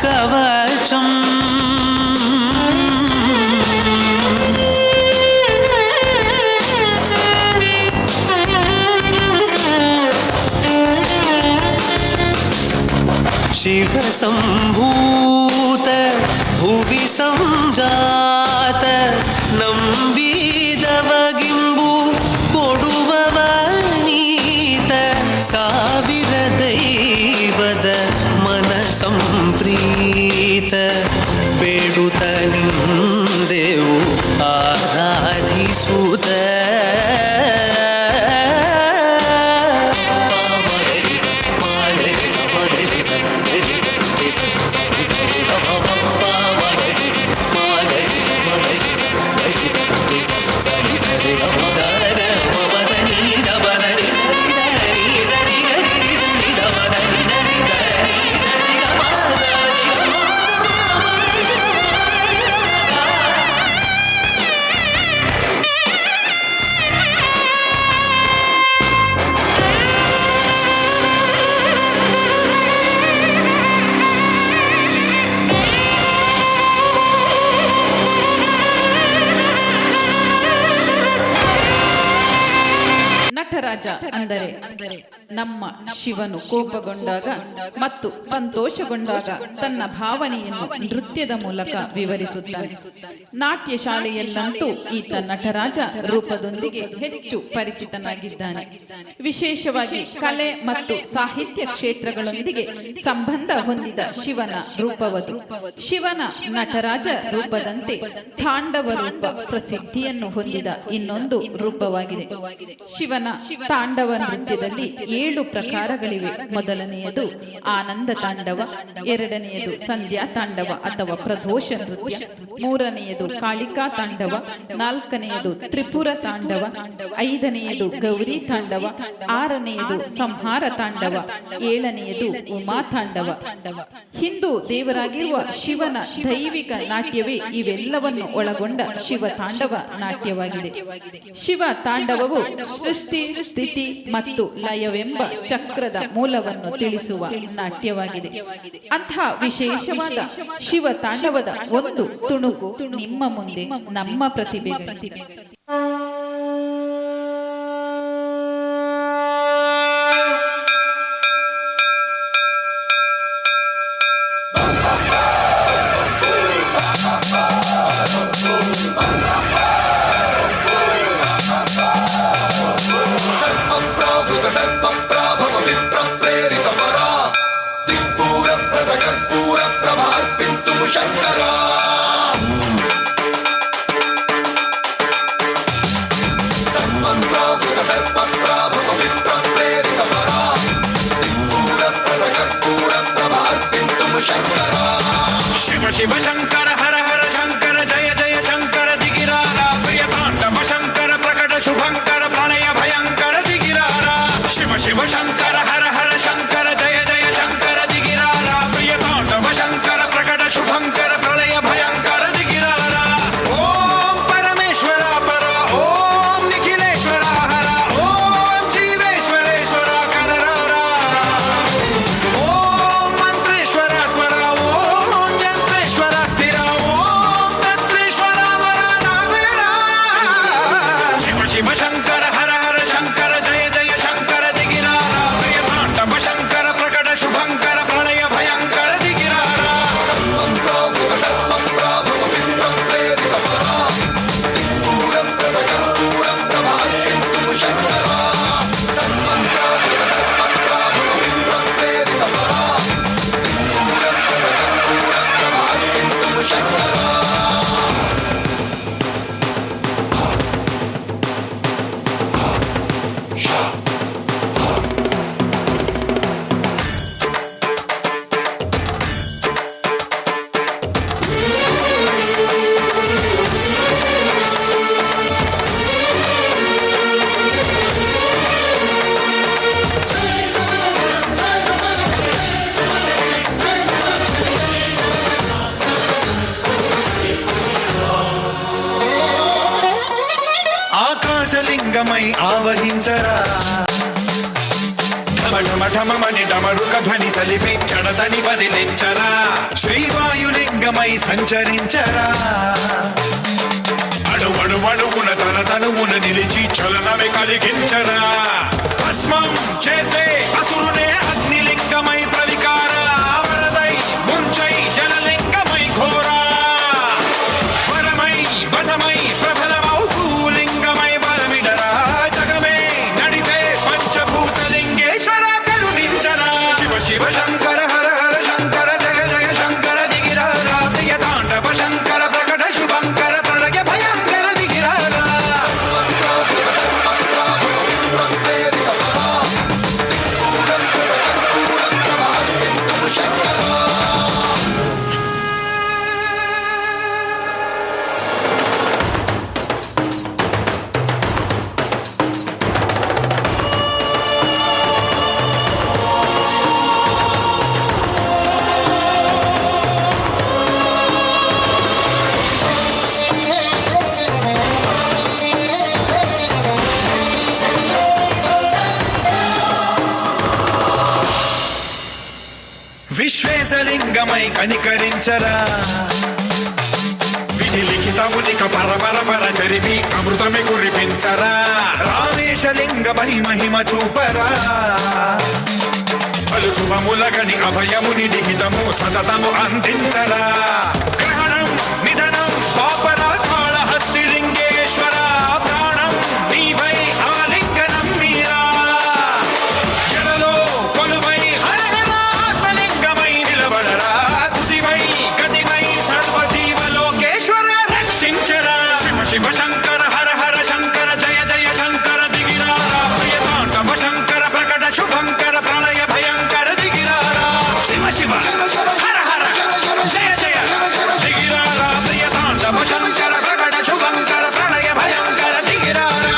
शिवसम्भूत भुवि संजात ನಂಬಿದವಗಿಂಬು ಕೊಡುವವನೀತ ಸಾವಿರ ದೈವದ ಮನ ನಟರಾಜ ಅಂದರೆ ನಮ್ಮ ಶಿವನು ಕೋಪಗೊಂಡಾಗ ಮತ್ತು ಸಂತೋಷಗೊಂಡಾಗ ತನ್ನ ಭಾವನೆಯನ್ನು ನೃತ್ಯದ ಮೂಲಕ ವಿವರಿಸುತ್ತಾನೆ. ನಾಟ್ಯ ಶಾಲೆಯಲ್ಲಂತೂ ಈತ ನಟರಾಜ ರೂಪದೊಂದಿಗೆ ಹೆಚ್ಚು ಪರಿಚಿತನಾಗಿದ್ದಾನೆ. ವಿಶೇಷವಾಗಿ ಕಲೆ ಮತ್ತು ಸಾಹಿತ್ಯ ಕ್ಷೇತ್ರಗಳೊಂದಿಗೆ ಸಂಬಂಧ ಹೊಂದಿದ ಶಿವನ ರೂಪವದು. ಶಿವನ ನಟರಾಜ ರೂಪದಂತೆ ತಾಂಡವ ರೂಪ ಪ್ರಸಿದ್ಧಿಯನ್ನು ಹೊಂದಿದ ಇನ್ನೊಂದು ರೂಪವಾಗಿದೆ. ಶಿವನ ತಾಂಡವ ನೃತ್ಯದಲ್ಲಿ 7 ಪ್ರಕಾರಗಳಿವೆ. ಮೊದಲನೆಯದು ಆನಂದ ತಾಂಡವ, ಎರಡನೆಯದು ಸಂಧ್ಯಾ ತಾಂಡವ ಅಥವಾ ಪ್ರದೋಷ ನೃತ್ಯ, ಮೂರನೆಯದು ಕಾಳಿಕಾ ತಾಂಡವ, ನಾಲ್ಕನೆಯದು ತ್ರಿಪುರ ತಾಂಡವ, ಐದನೆಯದು ಗೌರಿ ತಾಂಡವ, ಆರನೆಯದು ಸಂಹಾರ ತಾಂಡವ, ಏಳನೆಯದು ಉಮಾ ತಾಂಡವ. ಹಿಂದೂ ದೇವರಾಗಿರುವ ಶಿವನ ದೈವಿಕ ನಾಟ್ಯವೇ ಇವೆಲ್ಲವನ್ನು ಒಳಗೊಂಡ ಶಿವ ತಾಂಡವ ನಾಟ್ಯವಾಗಿದೆ. ಶಿವ ತಾಂಡವವು ಸೃಷ್ಟಿ, ಸ್ಥಿತಿ ಮತ್ತು ಲಯವೆಂಬ ಚಕ್ರದ ಮೂಲವನ್ನು ತಿಳಿಸುವ ನಾಟ್ಯವಾಗಿದೆ. ಅಂಥ ವಿಶೇಷವಾದ ಶಿವ ತಾಂಡವದ ಒಂದು ತುಣುಕು ನಿಮ್ಮ ಮುಂದೆ ನಮ್ಮ ಪ್ರತಿಭೆ. शिव शंकर हर हर शंकर जय जय शंकर दिगिरारा प्रिय तांडव शंकर प्रकट शुभंकर प्रणय भयंकर दिगिरारा शिव शिव शंकर हर हर शंकर जय जय शंकर दिगिरारा प्रिय तांडव शंकर प्रकट शुभंकर प्रलय भयंकर दिगिरारा ओम परमेश्वरा पर ओम निखिलेश्वरा हर ओम जीवेश्वरेश्वर कररारा ओम मंत्रेश्वरा स्वर शिव शंकर हर हर शंकर जय जय शंकर दिगिरारा प्रिय तांडव शंकर प्रकट शुभंकर प्रलय भयंकर दिगिरारा ఆకాశలింగమై ఆవహించరా ఢమఢమఢమని డమరుక ధ్వని సలిపి చడదని వదిలించరా శ్రీవాయులింగమై సంచరించరా అణువణువున తన తనువున నిలిచి చలనమే కలిగించరా భస్మం చేసే అసురునే అగ్నిలింగమై ప్రవికార వరదై ముంచై జలలింగమై ఘోరా వరమై వసమై ప్రబలమౌ భూలింగమై బలమిడరా జగమే నడిపే పంచభూతలింగేశ్వర కరుణించరా శివ శివ శంకర హర హర శంకర జయ జయ శంకర దిగిరారా ప్రియ తాండవ శంకర ప్రకట శుభంకర ప్రళయ భయంకర దిగిరారా విశ్వేశలింగమై కనికరించరా విధి లిఖిత సీతమునిక పర పర పర చరిమి అమృతమి కురిపించరా రామేశలింగ మహిమ చూపరా పలు శుభములగని అభయముని లిఖితము సతతము అందించరా గ్రహణం నిధనం పాపరా కాళహస్తి లింగేశ్వర ప్రాణం నీవై ఆలింగనం మీరా జడలో కొలువై హరహర ఆత్మలింగమై నిలబడరా తుదివై గతివై సర్వజీవలోకేశ్వర రక్షించరా శివ శివ శంకర హర హర శంకర జయ జయ శంకర దిగిరారా ప్రియతాండవ శంకర ప్రకట శుభంకర ప్రళయ భయంకర దిగిరారా శివ శివ హర హర జయ జయ దిగిరారా ప్రియతాండవ శంకర ప్రకట శుభంకర ప్రళయ భయంకర దిగిరారా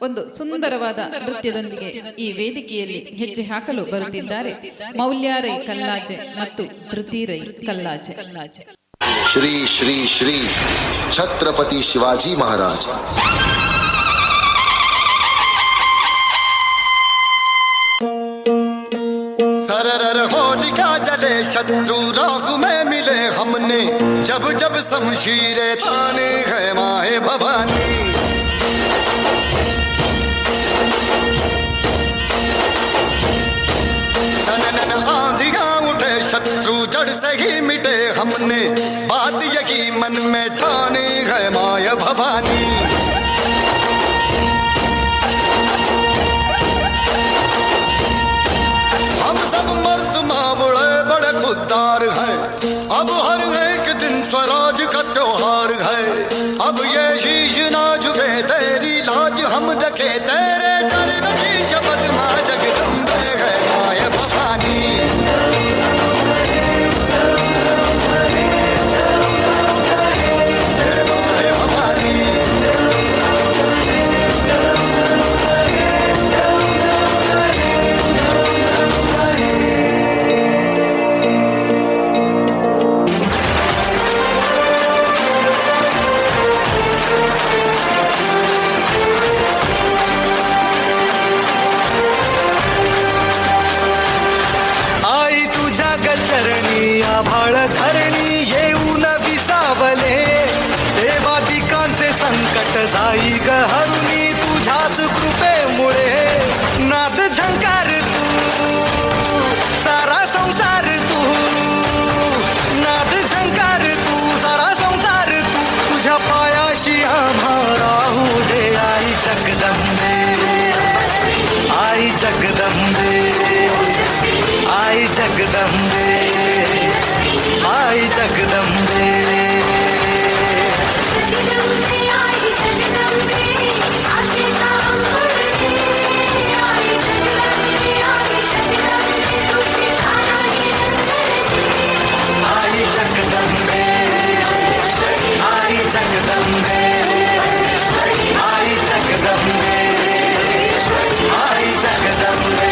ಒಂದು ಸುಂದರವಾದ ನೃತ್ಯದೊಂದಿಗೆ ಈ ವೇದಿಕೆಯಲ್ಲಿ ಹೆಜ್ಜೆ ಹಾಕಲು ಬರುತ್ತಿದ್ದಾರೆ ಮೌಲ್ಯಾರೈ ಕಲ್ಲಾಜೆ ಮತ್ತು ಧೃತಿರೈ ಕಲ್ಲಾಜೆ. श्री श्री श्री छत्रपति शिवाजी महाराज. सरर होलिका जले शत्रु राख में मिले हमने जब जब शमशीरे ताने है माए भवानी. नन आंधियां उठे शत्रु जड़ से ही मिटे हमने बात यही मन में ठानी है माया भवानी. हम सब मर्द मावड़े बड़े खुददार हैं अब हर एक दिन स्वराज का त्योहार है. अब ये शीश ना झुके तेरी लाज हम रखे तेरे चरण की शपथ मां जगदम्बे है माया भवानी. आई तुझ्या गचरणी आभाळ धरणी येऊन विसावले देवादिकांचे संकट जाई ग हरुणी तुझ्याच कृपेमुळे. नाद झंकार तू सारा संसार तू नाद झंकार तू सारा संसार तू तुझ्या पायाशी आम्हा राहू दे आई जगदंबे आई जगदंबे आई जगदंबे आई जगदंबे. आई जगदंबे आई जगदंबे आई जगदंबे आई जगदंबे.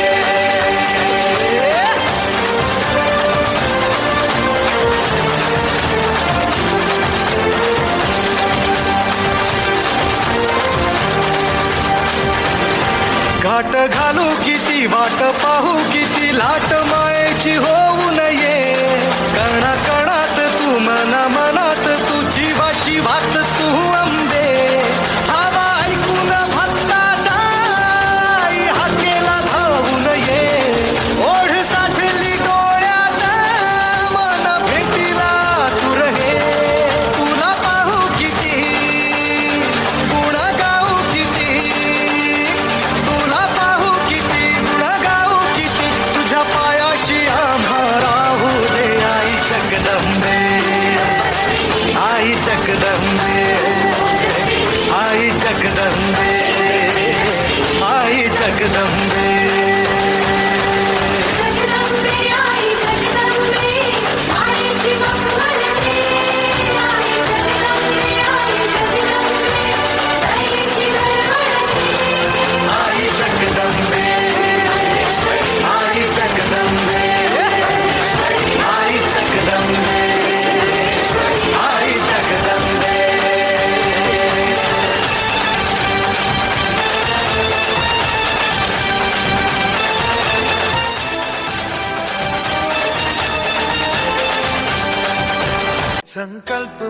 घाट घालू किती वाट पाहू किती लाट मायेची होऊ नये. कणा कणात तू मना मनात तू जीवा शिवात तू अंबे. हवा ऐकून भक्ताचा आई हाकेला धावू नये. ओढ साठली डोळ्यात मन भेटीला तू रहे. तुला पाहू किती गुण गाऊ किती तुला पाहू किती गुण गाऊ किती तुझ्या पायाशी आम्हा राहू दे आई जगदंबे आई जगदंबे.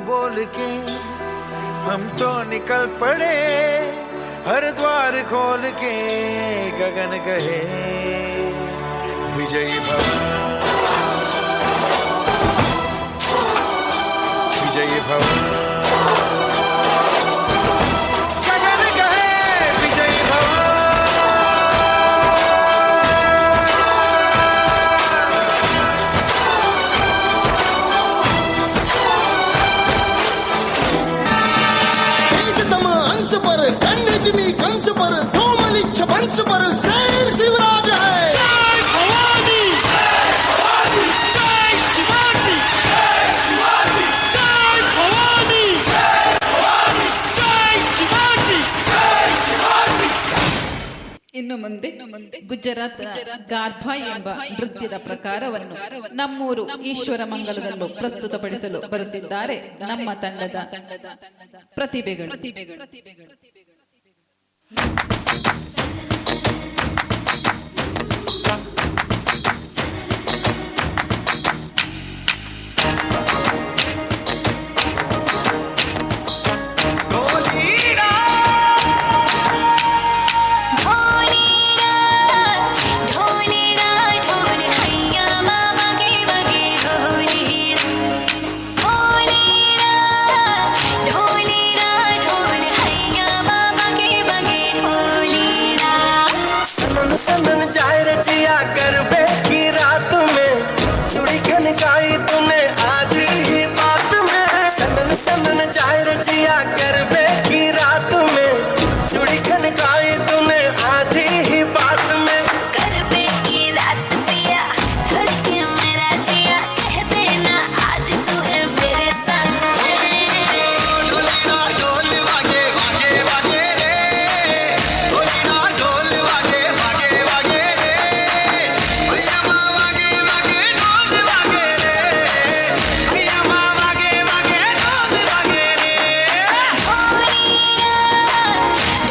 बोल के हम तो निकल पड़े हर द्वार खोल के गगन कहे विजयी भव विजयी भव गगन कहे विजयी भव हंस पर कन्नजमी कंस पर धूमलिच्छ वंश पर शेर शिवराज है। जय भवानी जय भवानी जय शिवाजी जय शिवाजी जय भवानी जय भवानी जय शिवाजी जय शिवाजी। ಇನ್ನು ಮುಂದೆ ಗುಜರಾತ್ ಗಾರ್ಭ ಎಂಬ ನೃತ್ಯದ ಪ್ರಕಾರವನ್ನು ನಮ್ಮೂರು ಈಶ್ವರ ಮಂಗಲದಲ್ಲೂ ಪ್ರಸ್ತುತಪಡಿಸಲು ಬರುತ್ತಿದ್ದಾರೆ ನಮ್ಮ ತಂಡದ ಪ್ರತಿಭೆಗಳು. सनन जाए रचिया करबे की रात में चुड़ी खनकाई तूने आधी ही बात में। सनन सनन जाए रचिया करबे की रात में चुड़ी खनकाई तूने आधी ही बात में। करबे की रात पिया धड़के मेरा जिया कह देना आज तू है मेरे साथ। ढोलीना ढोल वागे वागे वागे रे ढोलीना ढोल वागे वागे वागे रे भैया माँ वागे वागे ढोल वागे रे भैया माँ वागे वागे ढोल वागे रे।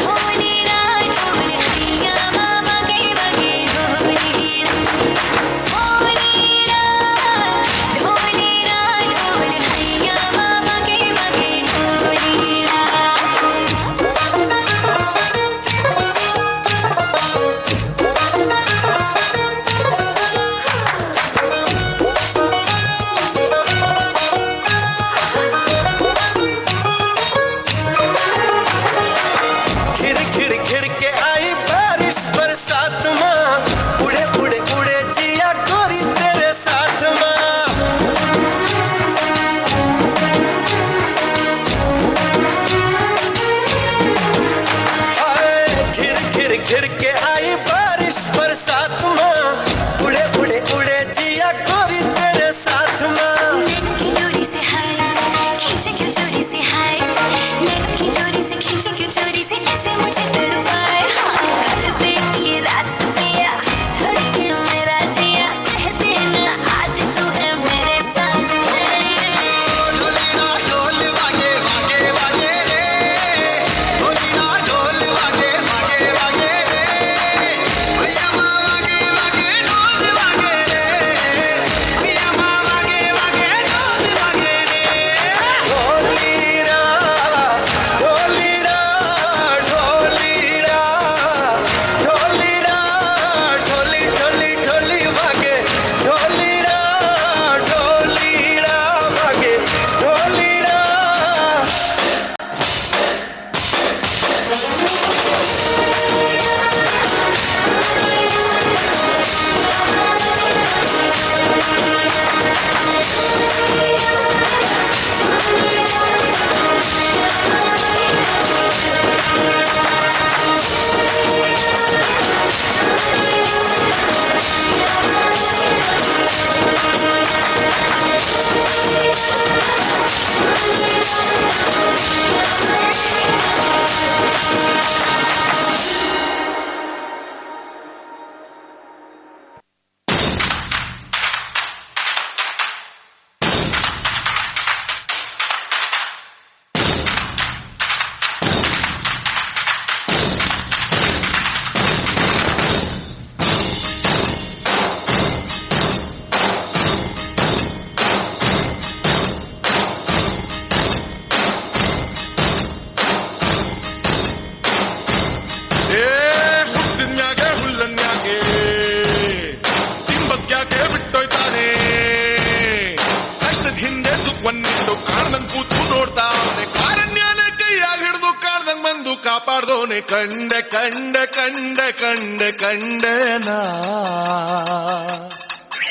ढोलीरा ढोल हैया मामा के बगे ढोलीरा ढोलीरा ढोलीरा ढोल हैया मामा के बगे ढोलीरा। घिर घिर घिर के आई बारिश बरसात माँ उड़े उड़े उड़े जिया गोरी तेरे साथ माँ। हाय घिर घिर घिर के आई बारिश बरसात माँ उड़े उड़े उड़े जिया गोरी तेरे साथ माँ। नैनों की डोरी से हाय खींचे क्यों चोरी से हाय नैनों की डोरी से खींचे क्यों चोरी से ऐसे मुझे तड़पाए। हाँ करबे की रात पिया धड़के मेरा जिया कह देना आज तू है मेरे साथ। ढोलीना ढोल वागे वागे वागे रे ढोलीना ढोल वागे वागे वागे रे भैया माँ वागे वागे ढोल वागे रे ಕಾಪಾಡೋನೆ ಕಂಡ ಕಂಡ ಕಂಡ ಕಂಡ ಕಂಡನ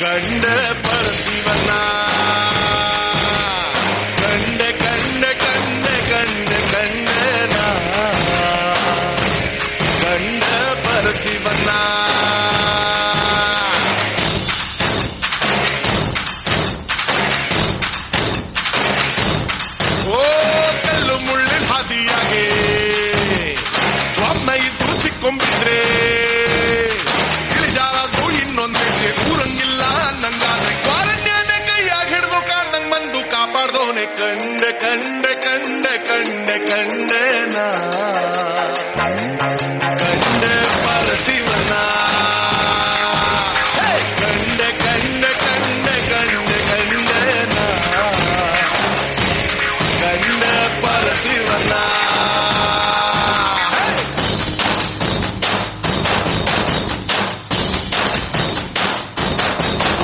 ಕಂಡ ಪರಶಿವನ ಕಂಡ ಕಂಡ ಕಂಡ ಕಂಡ ಕಂಡನ ಕಂಡ ಪರಶಿವನ ಓ ಕಲ್ಲು ಮುಳ್ಳಿನ ಹಾದಿಯಾಗೆ ಸ್ವಾಮ್ನ ಇದ್ದು ಸಿಕ್ಕೊಂಬಿದ್ರೆ ಇಳಿಜಾರಾದ್ರು ಇನ್ನೊಂದ್ ಹೆಜ್ಜೆ ಊರಂಗಿಲ್ಲ ನಂಗಾದ್ರೆ ಕ್ವಾರಂಟೈನ್ ಕೈಯಾಗ ಹಿಡ್ದು ಕಾಣಂಗ್ ಬಂದು ಕಾಪಾಡ್ದೋನೆ ಕಂಡ ಕಂಡ ಕಂಡ ಕಂಡ ಕಂಡನ ಕಂಡ ಪರಶಿವನ ಕಂಡ ಕಂಡ ಕಂಡ ಕಂಡ ಕಂಡನ ಕಂಡ ಪರಶಿವನ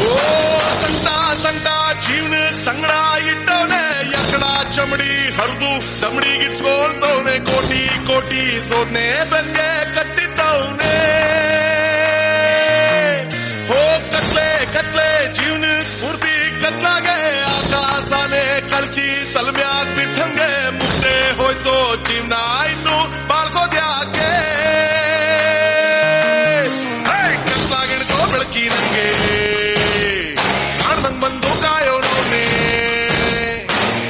ಓ ಸಂತ ಸಂತ ಜೀವನ ಸಂಗಡ ಇಟ್ಟವನೆ ಎಕ್ಕಡ ಚಮಡಿ ಹರಿದು ತಮಡಿಗಿಡ್ಸ್ಕೊಳ್ತವನೆ ಕೋಟಿ ಕೋಟಿ ಸೋದ್ನೆ ಬೆನ್ಗೆ ಕಟ್ಟಿದ್ದವನೆ ಹೋ ಕತ್ಲೆ ಕತ್ಲೆ ಜೀವನ ಪೂರ್ತಿ ಕತ್ಲಾಗೆ ಆಕಾಶನೇ ಕಳ್ಚಿ ತಲೆಮ್ಯಾಗ ಬಿಟ್ಟಂಗೆ ಮುದ್ದೆ ಹೋಯ್ತೋ ಜೀವನ ಇನ್ನು ಬಾಳ್ಕೋದ್ಯಾಕೆ ಕತ್ಲಾಗಿಡ್ಕೋ ಬೆಳಕಿ ನಂಗೆ ಕಾಣ್ದಂಗ್ ಬಂದು ಕಾಯೋನವ್ನೆ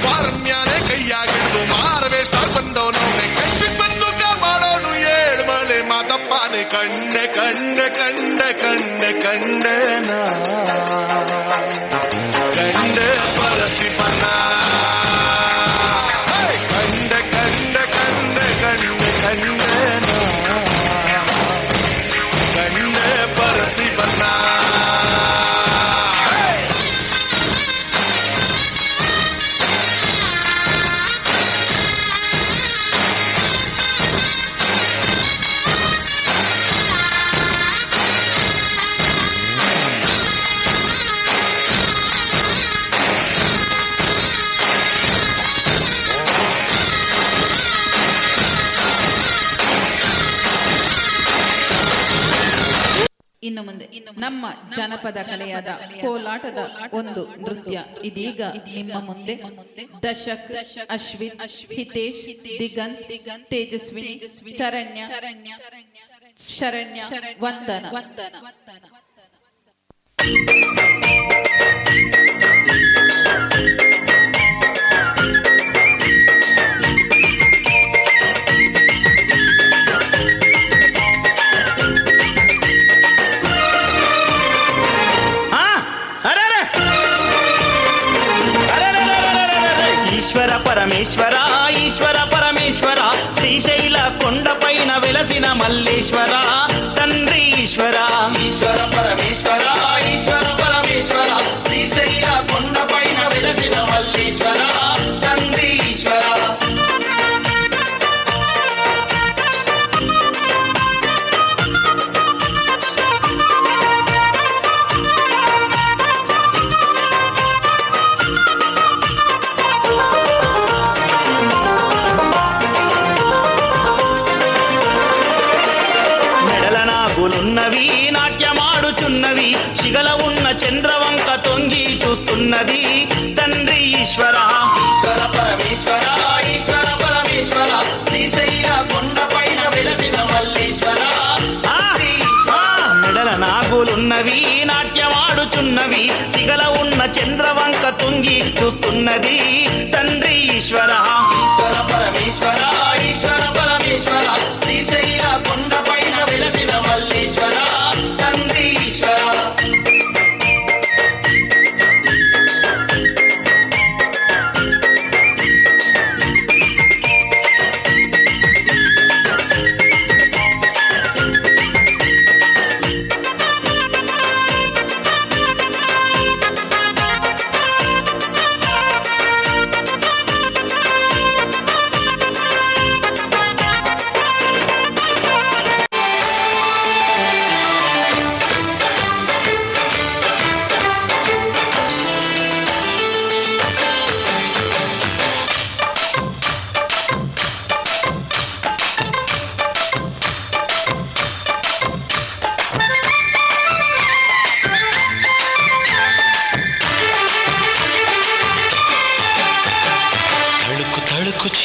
ವಾರಮ್ಯಾನೆ ಕೈಯಾಗಿಡ್ದು ಮಾರವೇಷ್ಟಾಗ್ ಬಂದವನವ್ನೆ ಕೈಬಿಟ್ ಬಂದು ಕಾಪಾಡೋನು ಏಳ್ ಮಲೆ ಮಾತಪ್ಪನೆ ಕಂಡ ಕಂಡ ಕಂಡ ಕಂಡ ಕಂಡನ ಕಂಡ ಪರಶಿವನ ಕಂಡ ಕಂಡ ಕಂಡ ಕಂಡ ಕಂಡನ ಕಂಡ ಪರಶಿವನ ಇನ್ನು ಮುಂದೆ ನಮ್ಮ ಜನಪದ ಕಲೆಯಾದ ಕೋಲಾಟದ ಒಂದು ನೃತ್ಯ ಇದೀಗ ನಿಮ್ಮ ಮುಂದೆ ದಶಕ್ ಅಶ್ವಿನ್ ಹಿತೇಶ್ ದಿಗಂತ್ ತೇಜಸ್ವಿನಿ ಚರಣ್ಯ ಶರಣ್ಯ ವಂದನ ఈశ్వర పరమేశ్వర ఈశ్వర పరమేశ్వర శ్రీశైల కొండపైన వెలసిన మల్లేశ్వర తండ్రి ఈశ్వర ఈశ్వర పరమేశ్వర ఈశ్వర పరమేశ్వర శ్రీశైల కొండపైన వెలసిన మల్లేశ్వర తండ్రి ఈశ్వర ఉన్నవి నాట్యమాడుచున్నవి శిగల ఉన్న చంద్రవంక తొంగి చూస్తున్నది తండ్రి ఈశ్వర ఈశ్వర పరమేశ్వర ఈశ్వర పరమేశ్వర శ్రీశైల కొండపైన వెలసిన మల్లేశ్వర మెడల నాగులున్నవి నాట్యమాడుచున్నవి శిగల ఉన్న చంద్రవంక తొంగి చూస్తున్నది తండ్రి ఈశ్వర ఈశ్వర పరమేశ్వర ఈశ్వర పరమేశ్వర శ్రీశైల కొండపైన వెలసిన మల్లేశ్వర తండ్రి ఈశ్వర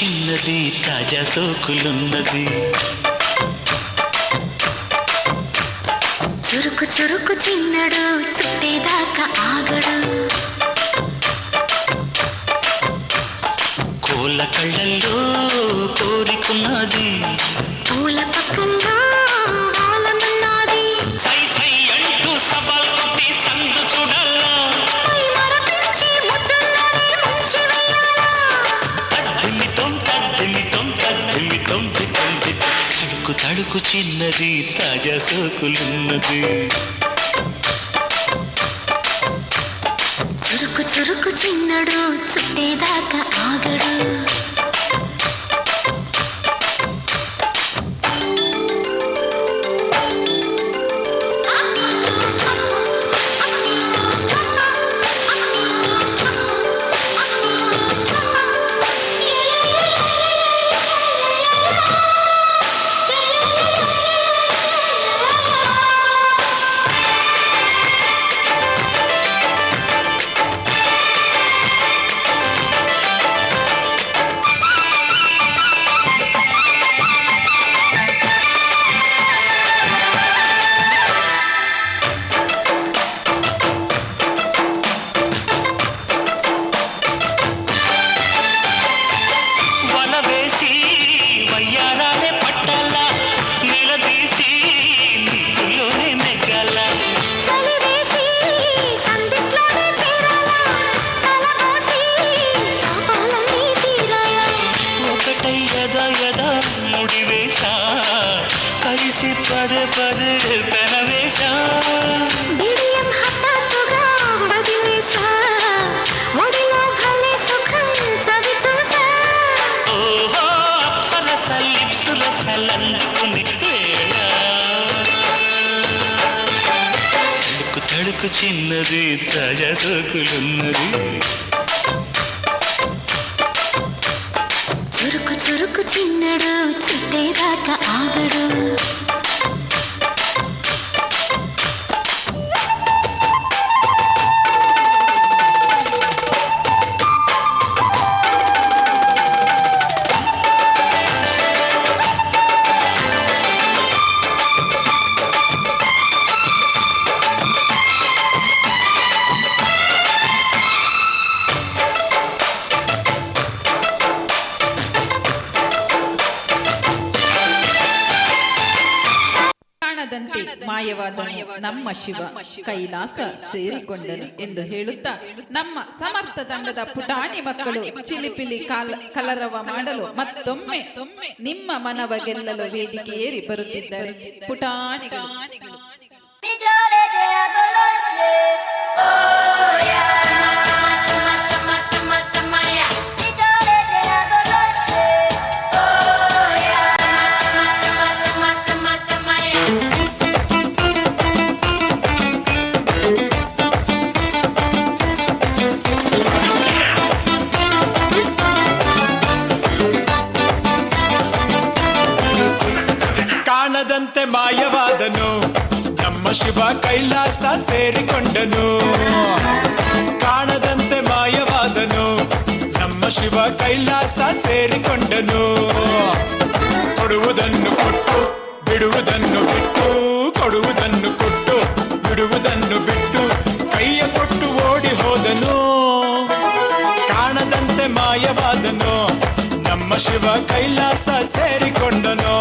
చిన్నది తాజా సోకులున్నది చురుకు చురుకు చిన్నడు చుట్టేదాకా ఆగడు కోళ్ళ కళ్ళల్లో కోరికున్నది పూల పక్కల్లో ఆలమన్నది సై సై అంటూ సవాల్ కొట్టి సందు చూడాలా పై మరపించి ముద్దుల్లోనే ముంచి వేయాలా తద్దిమితం తద్దిమితం తద్దిమితం దిద్దంది తడుకు తడుకు చిన్నది తాజా సోకులున్నది చురుకు చురుకు చిన్నడు చుట్టేదాకా ఆగడు పదే పదే పెనవేశా బిడియం హఠాత్తుగా వదిలేశా ఒడిలో భలే సుఖం చవి చూసా ఓహో అప్సరస లిప్సుల సలందుకుని తడుకు తడుకు చిన్నది తాజా సోకులున్నది చురుకు చురుకు చిన్నడు చుట్టేదాకా ఆగడు ಕಾಣದಂತೆ ಮಾಯವಾದನು ನಮ್ಮ ಶಿವ ಕೈಲಾಸ ಸೇರಿಕೊಂಡನು ಎಂದು ಹೇಳುತ್ತಾ ನಮ್ಮ ಸಮರ್ಥ ತಂಡದ ಪುಟಾಣಿ ಮಕ್ಕಳು ಚಿಲಿಪಿಲಿ ಕಲರವ ಮಾಡಲು ಮತ್ತೊಮ್ಮೆ ನಿಮ್ಮ ಮನವ ಗೆಲ್ಲಲು ವೇದಿಕೆ ಏರಿ ಬರುತ್ತಿದ್ದಾರೆ ಪುಟಾಣಿಗಳು ಕಾಣದಂತೆ ಮಾಯವಾದನು ನಮ್ಮ ಶಿವ ಕೈಲಾಸ ಸೇರಿಕೊಂಡನು ಕಾಣದಂತೆ ಮಾಯವಾದನು ನಮ್ಮ ಶಿವ ಕೈಲಾಸ ಸೇರಿಕೊಂಡನು ಕೊಡುವುದನ್ನು ಕೊಟ್ಟು ಬಿಡುವುದನ್ನು ಬಿಟ್ಟು ಕೊಡುವುದನ್ನು ಕೊಟ್ಟು ಬಿಡುವುದನ್ನು ಬಿಟ್ಟು ಕೈಯ ಕೊಟ್ಟು ಓಡಿ ಹೋದನು ಕಾಣದಂತೆ ಮಾಯವಾದನು ನಮ್ಮ ಶಿವ ಕೈಲಾಸ ಸೇರಿಕೊಂಡನು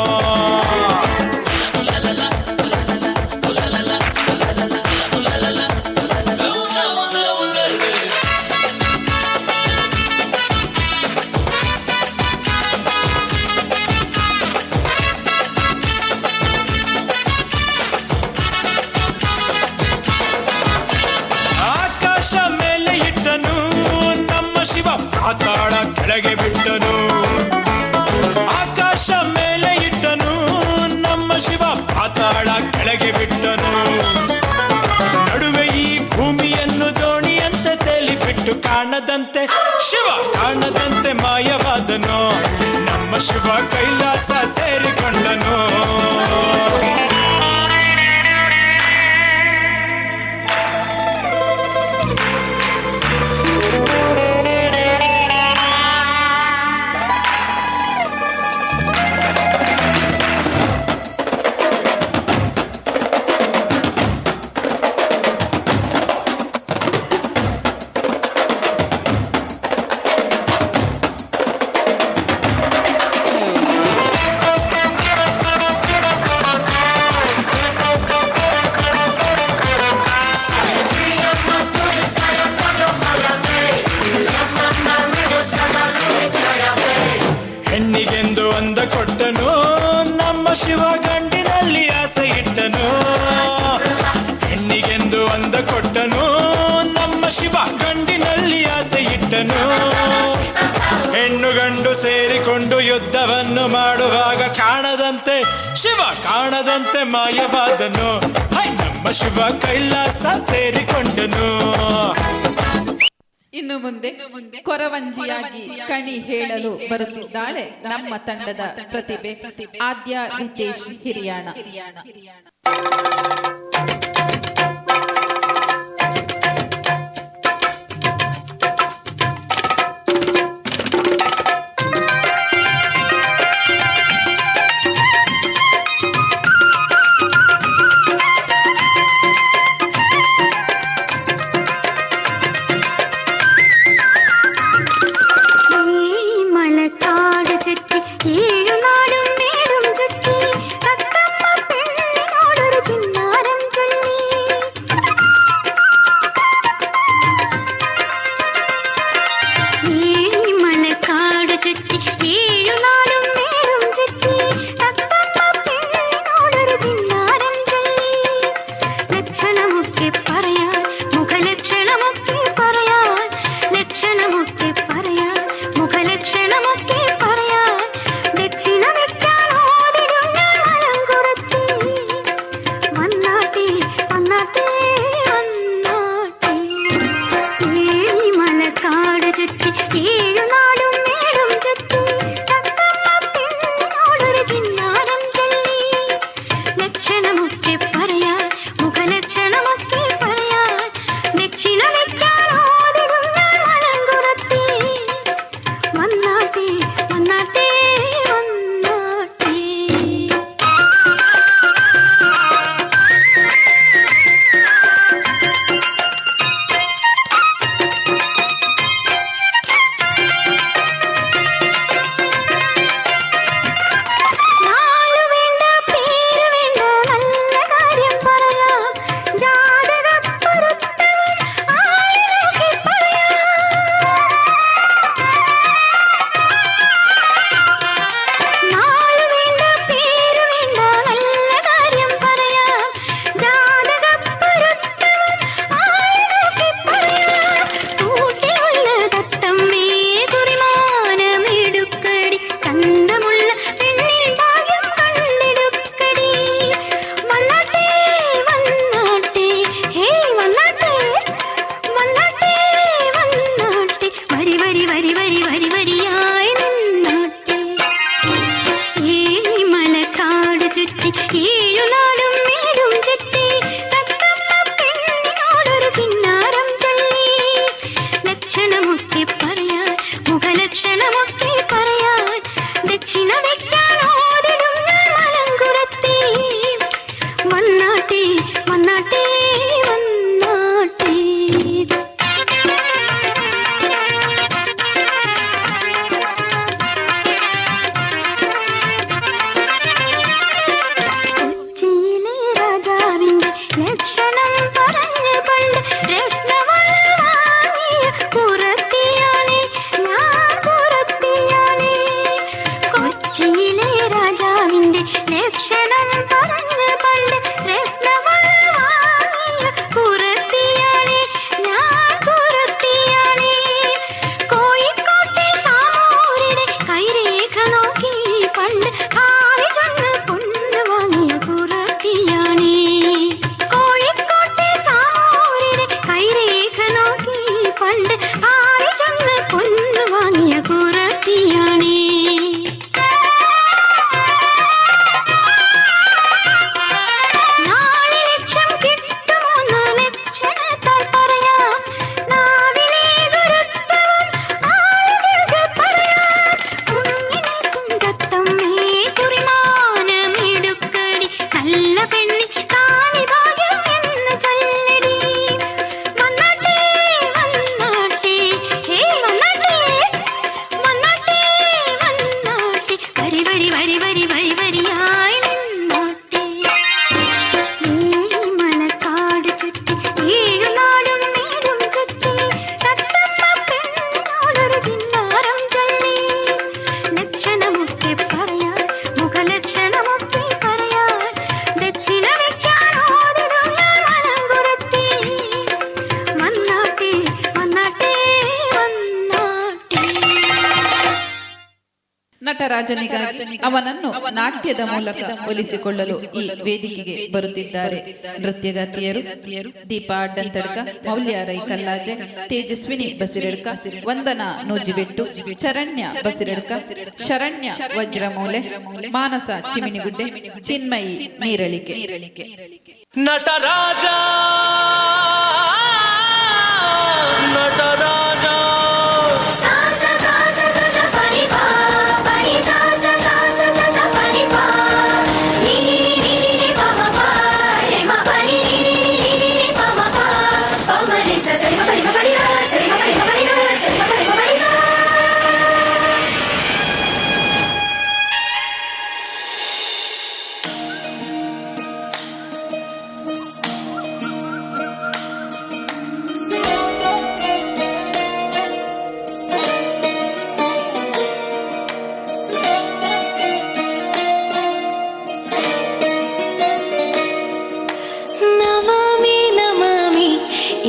ಆಕಾಶ ಮೇಲೆ ಇಟ್ಟನು ನಮ್ಮ ಶಿವ ಪಾತಾಳ ಕೆಳಗೆ ಬಿಟ್ಟನು ಆಕಾಶ ಮೇಲೆ ಇಟ್ಟನು ನಮ್ಮ ಶಿವ ಪಾತಾಳ ಕೆಳಗೆ ಬಿಟ್ಟನು ನಡುವೆ ಈ ಭೂಮಿಯನ್ನು ದೋಣಿಯಂತೆ ತೇಲಿಬಿಟ್ಟು ಕಾಣದಂತೆ ಶಿವ ಕಾಣದಂತೆ ಮಾಯವಾದನು ನಮ್ಮ ಶಿವ ಕೈಲಾಸ ಸೇರಿಕೊಂಡನು ಒಂದ ಕೊಟ್ಟನು ನಮ್ಮ ಶಿವ ಗಂಡಿನಲ್ಲಿ ಆಸೆ ಇಟ್ಟನು ಹೆಣ್ಣಿಗೆಂದು ಒಂದ ಕೊಟ್ಟನು ನಮ್ಮ ಶಿವ ಗಂಡಿನಲ್ಲಿ ಆಸೆ ಇಟ್ಟನು ಹೆಣ್ಣು ಗಂಡು ಸೇರಿಕೊಂಡು ಯುದ್ಧವನ್ನು ಮಾಡುವಾಗ ಕಾಣದಂತೆ ಶಿವ ಕಾಣದಂತೆ ಮಾಯವಾದನು ನಮ್ಮ ಶಿವ ಕೈಲಾಸ ಸೇರಿಕೊಂಡನು ಇನ್ನು ಮುಂದೆ ಕೊರವಂಜಿಯಾಗಿ ಕಣಿ ಹೇಳಲು ಬರುತ್ತಿದ್ದಾಳೆ ನಮ್ಮ ತಂಡದ ಪ್ರತಿಭೆ ಆದ್ಯ ರಿತೇಶ್ ಹಿರಿಯಾಣ. ರಾಜನಿಗಾಗಿ ಅವನನ್ನು ನಾಟ್ಯದ ಮೂಲಕ ಒಲಿಸಿಕೊಳ್ಳಲು ಈ ವೇದಿಕೆಗೆ ಬರುತ್ತಿದ್ದಾರೆ ನೃತ್ಯಗಾತಿಯರು ದೀಪಾ ಅಡ್ಡಂತಡ್ಕ, ಮೌಲ್ಯ ರೈ ಕಲ್ಲಾಜೆ, ತೇಜಸ್ವಿನಿ ಬಸಿರೆಡ್ಕ, ವಂದನಾ ನೂಜಿಬೆಟ್ಟು, ಶರಣ್ಯ ಬಸಿರೆಡ್ಕ, ಶರಣ್ಯ ವಜ್ರಮೂಲೆ, ಮಾನಸ ಚಿಮಿಣಿಗುಡ್ಡೆ, ಚಿನ್ಮಯಿ ನೀರಳಿಕೆ. ನಟರಾಜ ನಟರಾಜ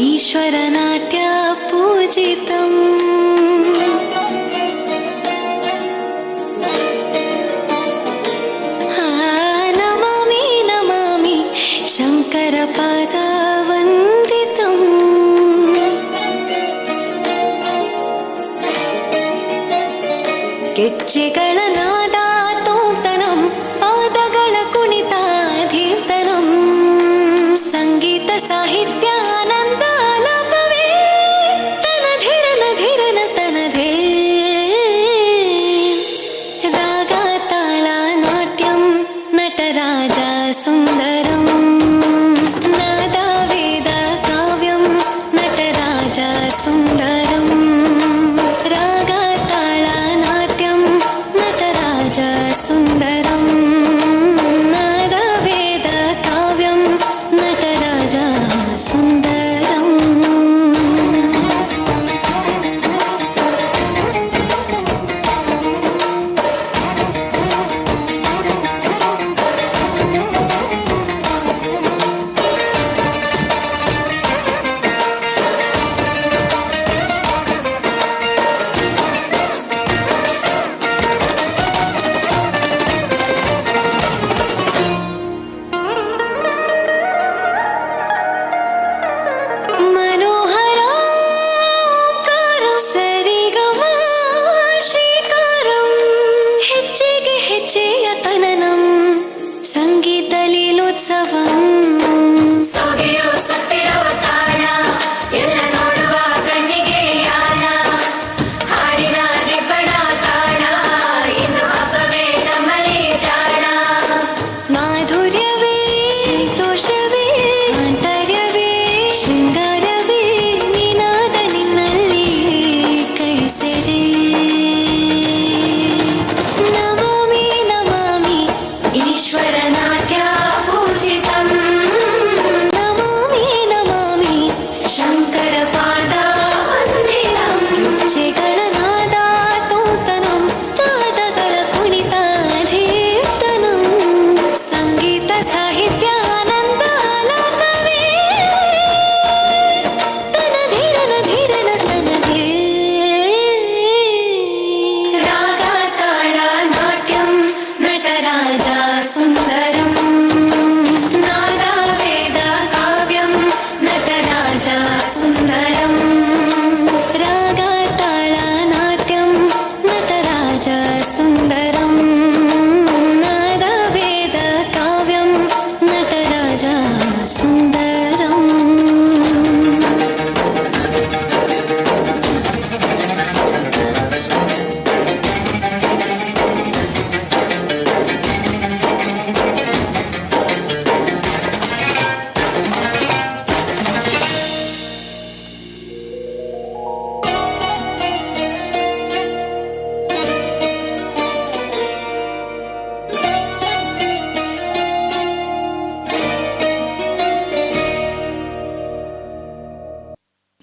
ईश्वरनाट्य पूजितम् नमामि नमामि शङ्करपादवन्दितम् ಗೆಜ್ಜೆಗಳ ನಾದ ತೋಂತನಂ ಪಾದಗಳ ಕುಣಿತಾಧೀರ್ತನಂ ಸಂಗೀತ ಸಾಹಿತ್ಯ ಆನಂದ ಲಾಭವೇ ತನಧಿರನ ಧಿರನ ತನಧೇ ರಾಗ ತಾಳ ನಾಟ್ಯಂ ನಟರಾಜ ಸುಂದರಂ ನಾದ ವೇದ ಕಾವ್ಯಂ ನಟರಾಜ ಸುಂದರಂ ರಾಗ ತಾಳ ನಾಟ್ಯಂ ನಟರಾಜ ಸುಂದರಂ ನಾದ ವೇದ ಕಾವ್ಯಂ ನಟರಾಜ ಸುಂದರಂ.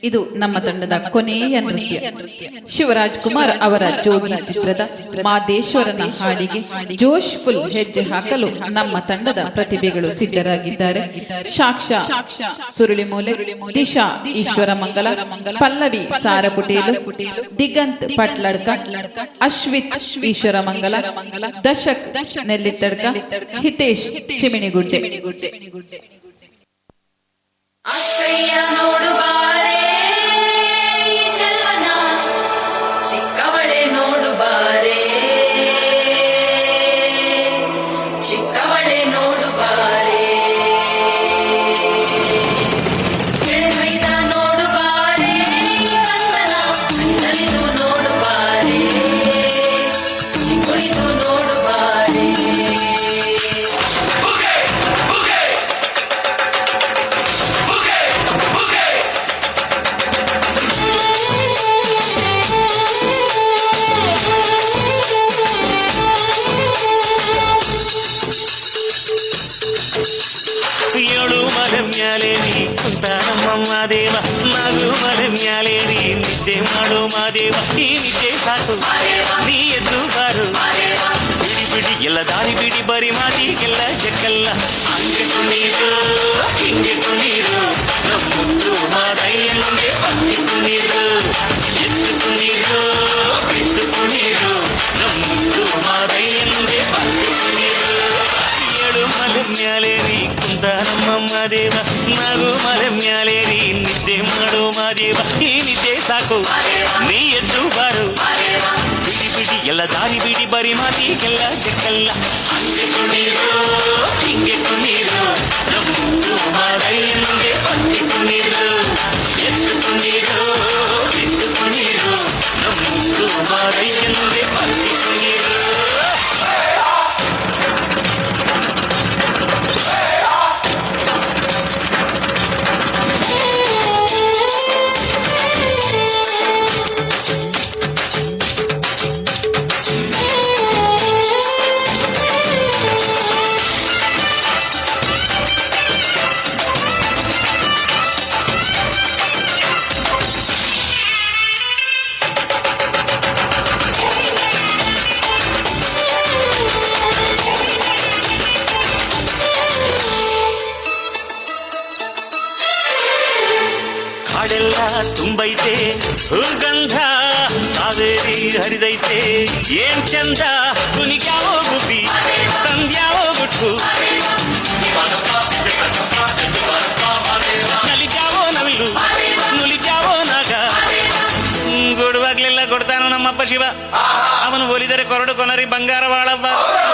ಇದು ನಮ್ಮ ತಂಡದ ಕೊನೆಯ ನೃತ್ಯ. ಶಿವರಾಜ್ ಕುಮಾರ್ ಅವರ ಜೋಗಿ ಚಿತ್ರದ ಮಾದೇಶ್ವರನ ಹಾಡಿಗೆ ಜೋಶ್ಫುಲ್ ಹೆಜ್ಜೆ ಹಾಕಲು ನಮ್ಮ ತಂಡದ ಪ್ರತಿಭೆಗಳು ಸಿದ್ಧರಾಗಿದ್ದಾರೆ. ಸಾಕ್ಷಾ ಸುರುಳಿಮೂಲೆ, ದಿಶಾ ಈಶ್ವರ ಮಂಗಲ, ಪಲ್ಲವಿ ಸಾರಪುಟೇಲು, ದಿಗಂತ್ ಪಟ್ಲಡ್ಕ, ಅಶ್ವಿತ್ ಈಶ್ವರ ಮಂಗಲ, ದಶಕ್ ನೆಲ್ಲಿತ್ತಡ್ಕ, ಹಿತೇಶ್ ಚಿಮಿಣಿಗುಡ್ಡೆ. ಅಕ್ಕಯ್ಯ ನೋಡು ಬಾರೆ ಚೆಲ್ವನ, ಚಿಕ್ಕವಳೆ ನೋಡು ಬಾರೆ, ಚಿಕ್ಕವಳೆ ನೋಡು ಬಾರೆ, ಕೆಳಮೈದ ನೋಡು ಬಾರೆ ಕಂದನ, ನಲಿದು ನೋಡು ಬಾರೆ, ಕುಳಿತು ನೋಡು ಬಾರೆ. ಏಳು ಮಲೆ ಮ್ಯಾಲೆ ನೀ ಕುಂತ ನಮ್ಮ ಮಾದೇವ, ನಾಗು ಮಲೆ ಮ್ಯಾಲೆ ನೀ ನಿದ್ದೆ ಮಾಡು ಮಾದೇವ. ಈ ನಿದ್ದೆ ಸಾಕು ನೀ ಎದ್ದು ಬಾರು, ಬಿಡಿ ಬಿಡಿ ಎಲ್ಲ ದಾರಿ ಬಿಡಿ, ಬರಿ ಮಾತಿಗೆಲ್ಲ ಜಗ್ಗಲ್ಲ. ಹಂಗೆ ಕುಣೀರು ಹಿಂಗೆ ಕುಣೀರು, ನಮ್ಮುಂದು ಮಾದಯ್ಯನಿಗೆ ಬಂದು ಕುಣೀರು, ಎದ್ದು ಕುಣೀರು ಬಿದ್ದು ಕುಣೀರು, ನಮ್ಮುಂದು ಮಾದಯ್ಯನಿಗೆ ಬಂದು ಕುಣೀರು. ಏಳು ಮಲೆ ಮ್ಯಾಲೆ ನೀ ಕುಂತ ನಮ್ಮ ಮಾದೇವ, ನಾಗು ಮಲೆ ಮ್ಯಾಲೆ ನೀ ನಿದ್ದೆ ಮಾಡು ಮಾದೇವ. ಈ ನಿದ್ದೆ ಸಾಕು ನೀ ಎದ್ದು ಬಾರು, ಬಿಡಿ ಬಿಡಿ ಎಲ್ಲ ದಾರಿ ಬಿಡಿ, ಬರಿ ಮಾತಿಗೆಲ್ಲ ಜಗ್ಗಲ್ಲ. ಹಂಗೆ ಕುಣೀರು ಹಿಂಗೆ ಕುಣೀರು, ನಮ್ಮುಂದು ಮಾದಯ್ಯನಿಗೆ ಬಂದು ಕುಣೀರು, ಎದ್ದು ಕುಣೀರು ಬಿದ್ದು ಕುಣೀರು, ನಮ್ಮುಂದು ಮಾದಯ್ಯನಿಗೆ ಬಂದು ಕುಣೀರು. ಕಾಡೆಲ್ಲ ತುಂಬೈತೆ ಹೂಗಂಧ, ಕಾವೇರಿ ಹರಿದೈತೆ ಏನ್ ಚಂದ, ಕುನಿಗ್ಯಾವೋ ಗುಬ್ಬಿ ತಂದ್ಯಾವೋ ಗುಟ್ಟು, ನಲಿದ್ಯಾವೋ ನವಿಲು ನುಲಿದ್ಯಾವೋ ನಾಗ. ಕೊಡುವಾಗ್ಲೆಲ್ಲ ಕೊಡ್ತಾನು ನಮ್ಮಪ್ಪ ಶಿವ, ಅವನು ಒಲಿದರೆ ಕೊರಡು ಕೊನರಿ ಬಂಗಾರ ಬಾಳಪ್ಪ,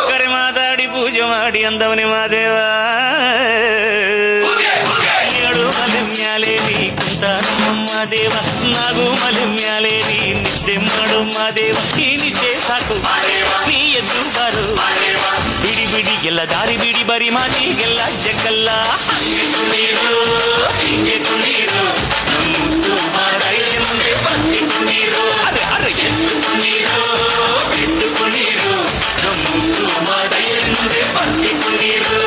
ಕರೆ ಮಾತಾಡಿ ಪೂಜೆ ಮಾಡಿ ಅಂದವನೇ ಮಾದೇವ. ಏಳು ಮಲೆ ಮ್ಯಾಲೆ ನೀ ಕುಂತ ನಮ್ಮ ಮಾದೇವ, ನಾಗು ಮಲೆ ಮ್ಯಾಲೆ ನೀ ನಿದ್ದೆ ಮಾಡು ಮಾದೇವ. ಈ ನಿದ್ದೆ ಸಾಕು ನೀ ಎದ್ದು ಬಾರು, ಬಿಡಿ ಬಿಡಿ ಎಲ್ಲ ದಾರಿ ಬಿಡಿ, ಬರಿ ಮಾತಿಗೆಲ್ಲ ಜಗ್ಗಲ್ಲ. ಹಂಗೆ ಕುಣೀರು ಹಿಂಗೆ ಕುಣೀರು, ನಮ್ಮುಂದು ಮಾದಯ್ಯ ಮುಂದೆ ಬಂದು ಕುಣೀರು, ಅರೆ ಅರೆ ಎದ್ದು ಕುಣೀರು ಬಿದ್ದು ಕುಣೀರು, ನಮ್ಮುಂದು ಮಾದಯ್ಯ ಮುಂದೆ ಬಂದು ಕುಣೀರು.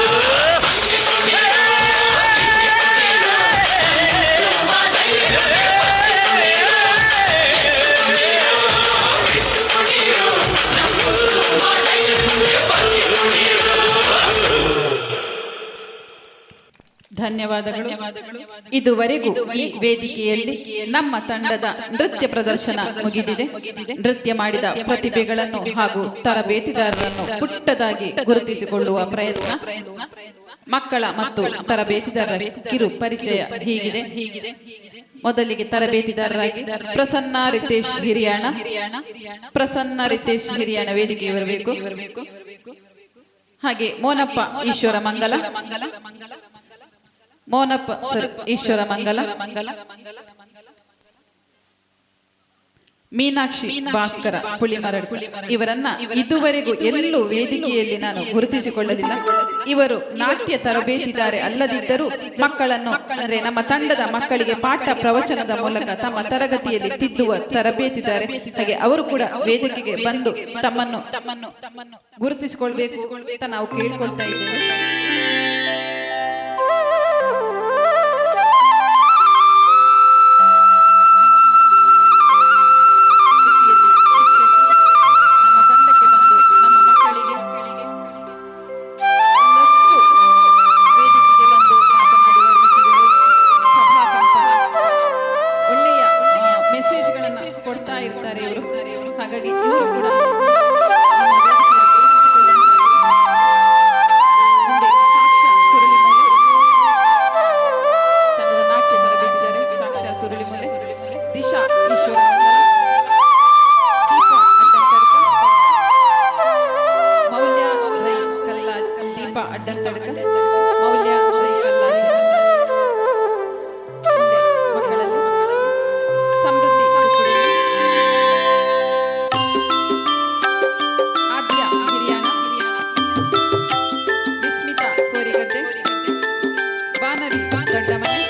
ಧನ್ಯವಾದಗಳು. ಇದುವರೆಗೂ ಈ ವೇದಿಕೆಯಲ್ಲಿ ನಮ್ಮ ತಂಡದ ನೃತ್ಯ ಪ್ರದರ್ಶನ ಮುಗಿದಿದೆ. ನೃತ್ಯ ಮಾಡಿದ ಪ್ರತಿಭೆಗಳನ್ನು ಹಾಗೂ ತರಬೇತಿದಾರರನ್ನು ಪುಟ್ಟದಾಗಿ ಗುರುತಿಸಿಕೊಳ್ಳುವ ಪ್ರಯತ್ನ. ಮಕ್ಕಳ ಮತ್ತು ತರಬೇತಿದಾರರ ಕಿರು ಪರಿಚಯ ಹೀಗಿದೆ. ಮೊದಲಿಗೆ ತರಬೇತಿದಾರರಾಗಿ ಪ್ರಸನ್ನ ರಿತೇಶ್ ಹಿರಿಯಾಣ. ಪ್ರಸನ್ನ ರಿತೇಶ್ ಹಿರಿಯಾಣ ವೇದಿಕೆಗೆ ಬರಬೇಕು. ಹಾಗೆ ಮೋನಪ್ಪ ಈಶ್ವರ ಮಂಗಲ. ಮೋನಪ್ಪ ಸರ್ ಈಶ್ವರ ಮಂಗಲ. ಮೀನಾಕ್ಷಿ ಭಾಸ್ಕರ ಹುಳಿಮರಡ್. ಇವರನ್ನ ಇದುವರೆಗೂ ಎಲ್ಲೂ ವೇದಿಕೆಯಲ್ಲಿ ನಾನು ಗುರುತಿಸಿಕೊಳ್ಳಲಿಲ್ಲ. ಇವರು ನಾಟ್ಯ ತರಬೇತಿದಾರೆ ಅಲ್ಲದಿದ್ದರೂ ಮಕ್ಕಳನ್ನು ಅಂದ್ರೆ ನಮ್ಮ ತಂಡದ ಮಕ್ಕಳಿಗೆ ಪಾಠ ಪ್ರವಚನದ ಮೂಲಕ ತಮ್ಮ ತರಗತಿಯಲ್ಲಿ ತಿದ್ದುವ ತರಬೇತಿದಾರೆ. ಹಾಗೆ ಅವರು ಕೂಡ ವೇದಿಕೆಗೆ ಬಂದು ತಮ್ಮನ್ನು ಗುರುತಿಸಿಕೊಳ್ಬೇಕು ಅಂತ ನಾವು ಕೇಳ್ಕೊಳ್ತಾ ಇದ್ದೇವೆ. ಅಡ್ಡಂತಡ್ಕ ಮೌಲ್ಯ ಕಲ್ಲಾಜೆ ಮಕ್ಕಳಲ್ಲಿ ಸಮೃದ್ಧಿ ಆದ್ಯ ಹಿರಿಯಾಣ ವಿಸ್ಮಿತಾ ಕೋರಿಗದ್ದೆ ಬಾನವಿ ದೊಡ್ಡಮನೆ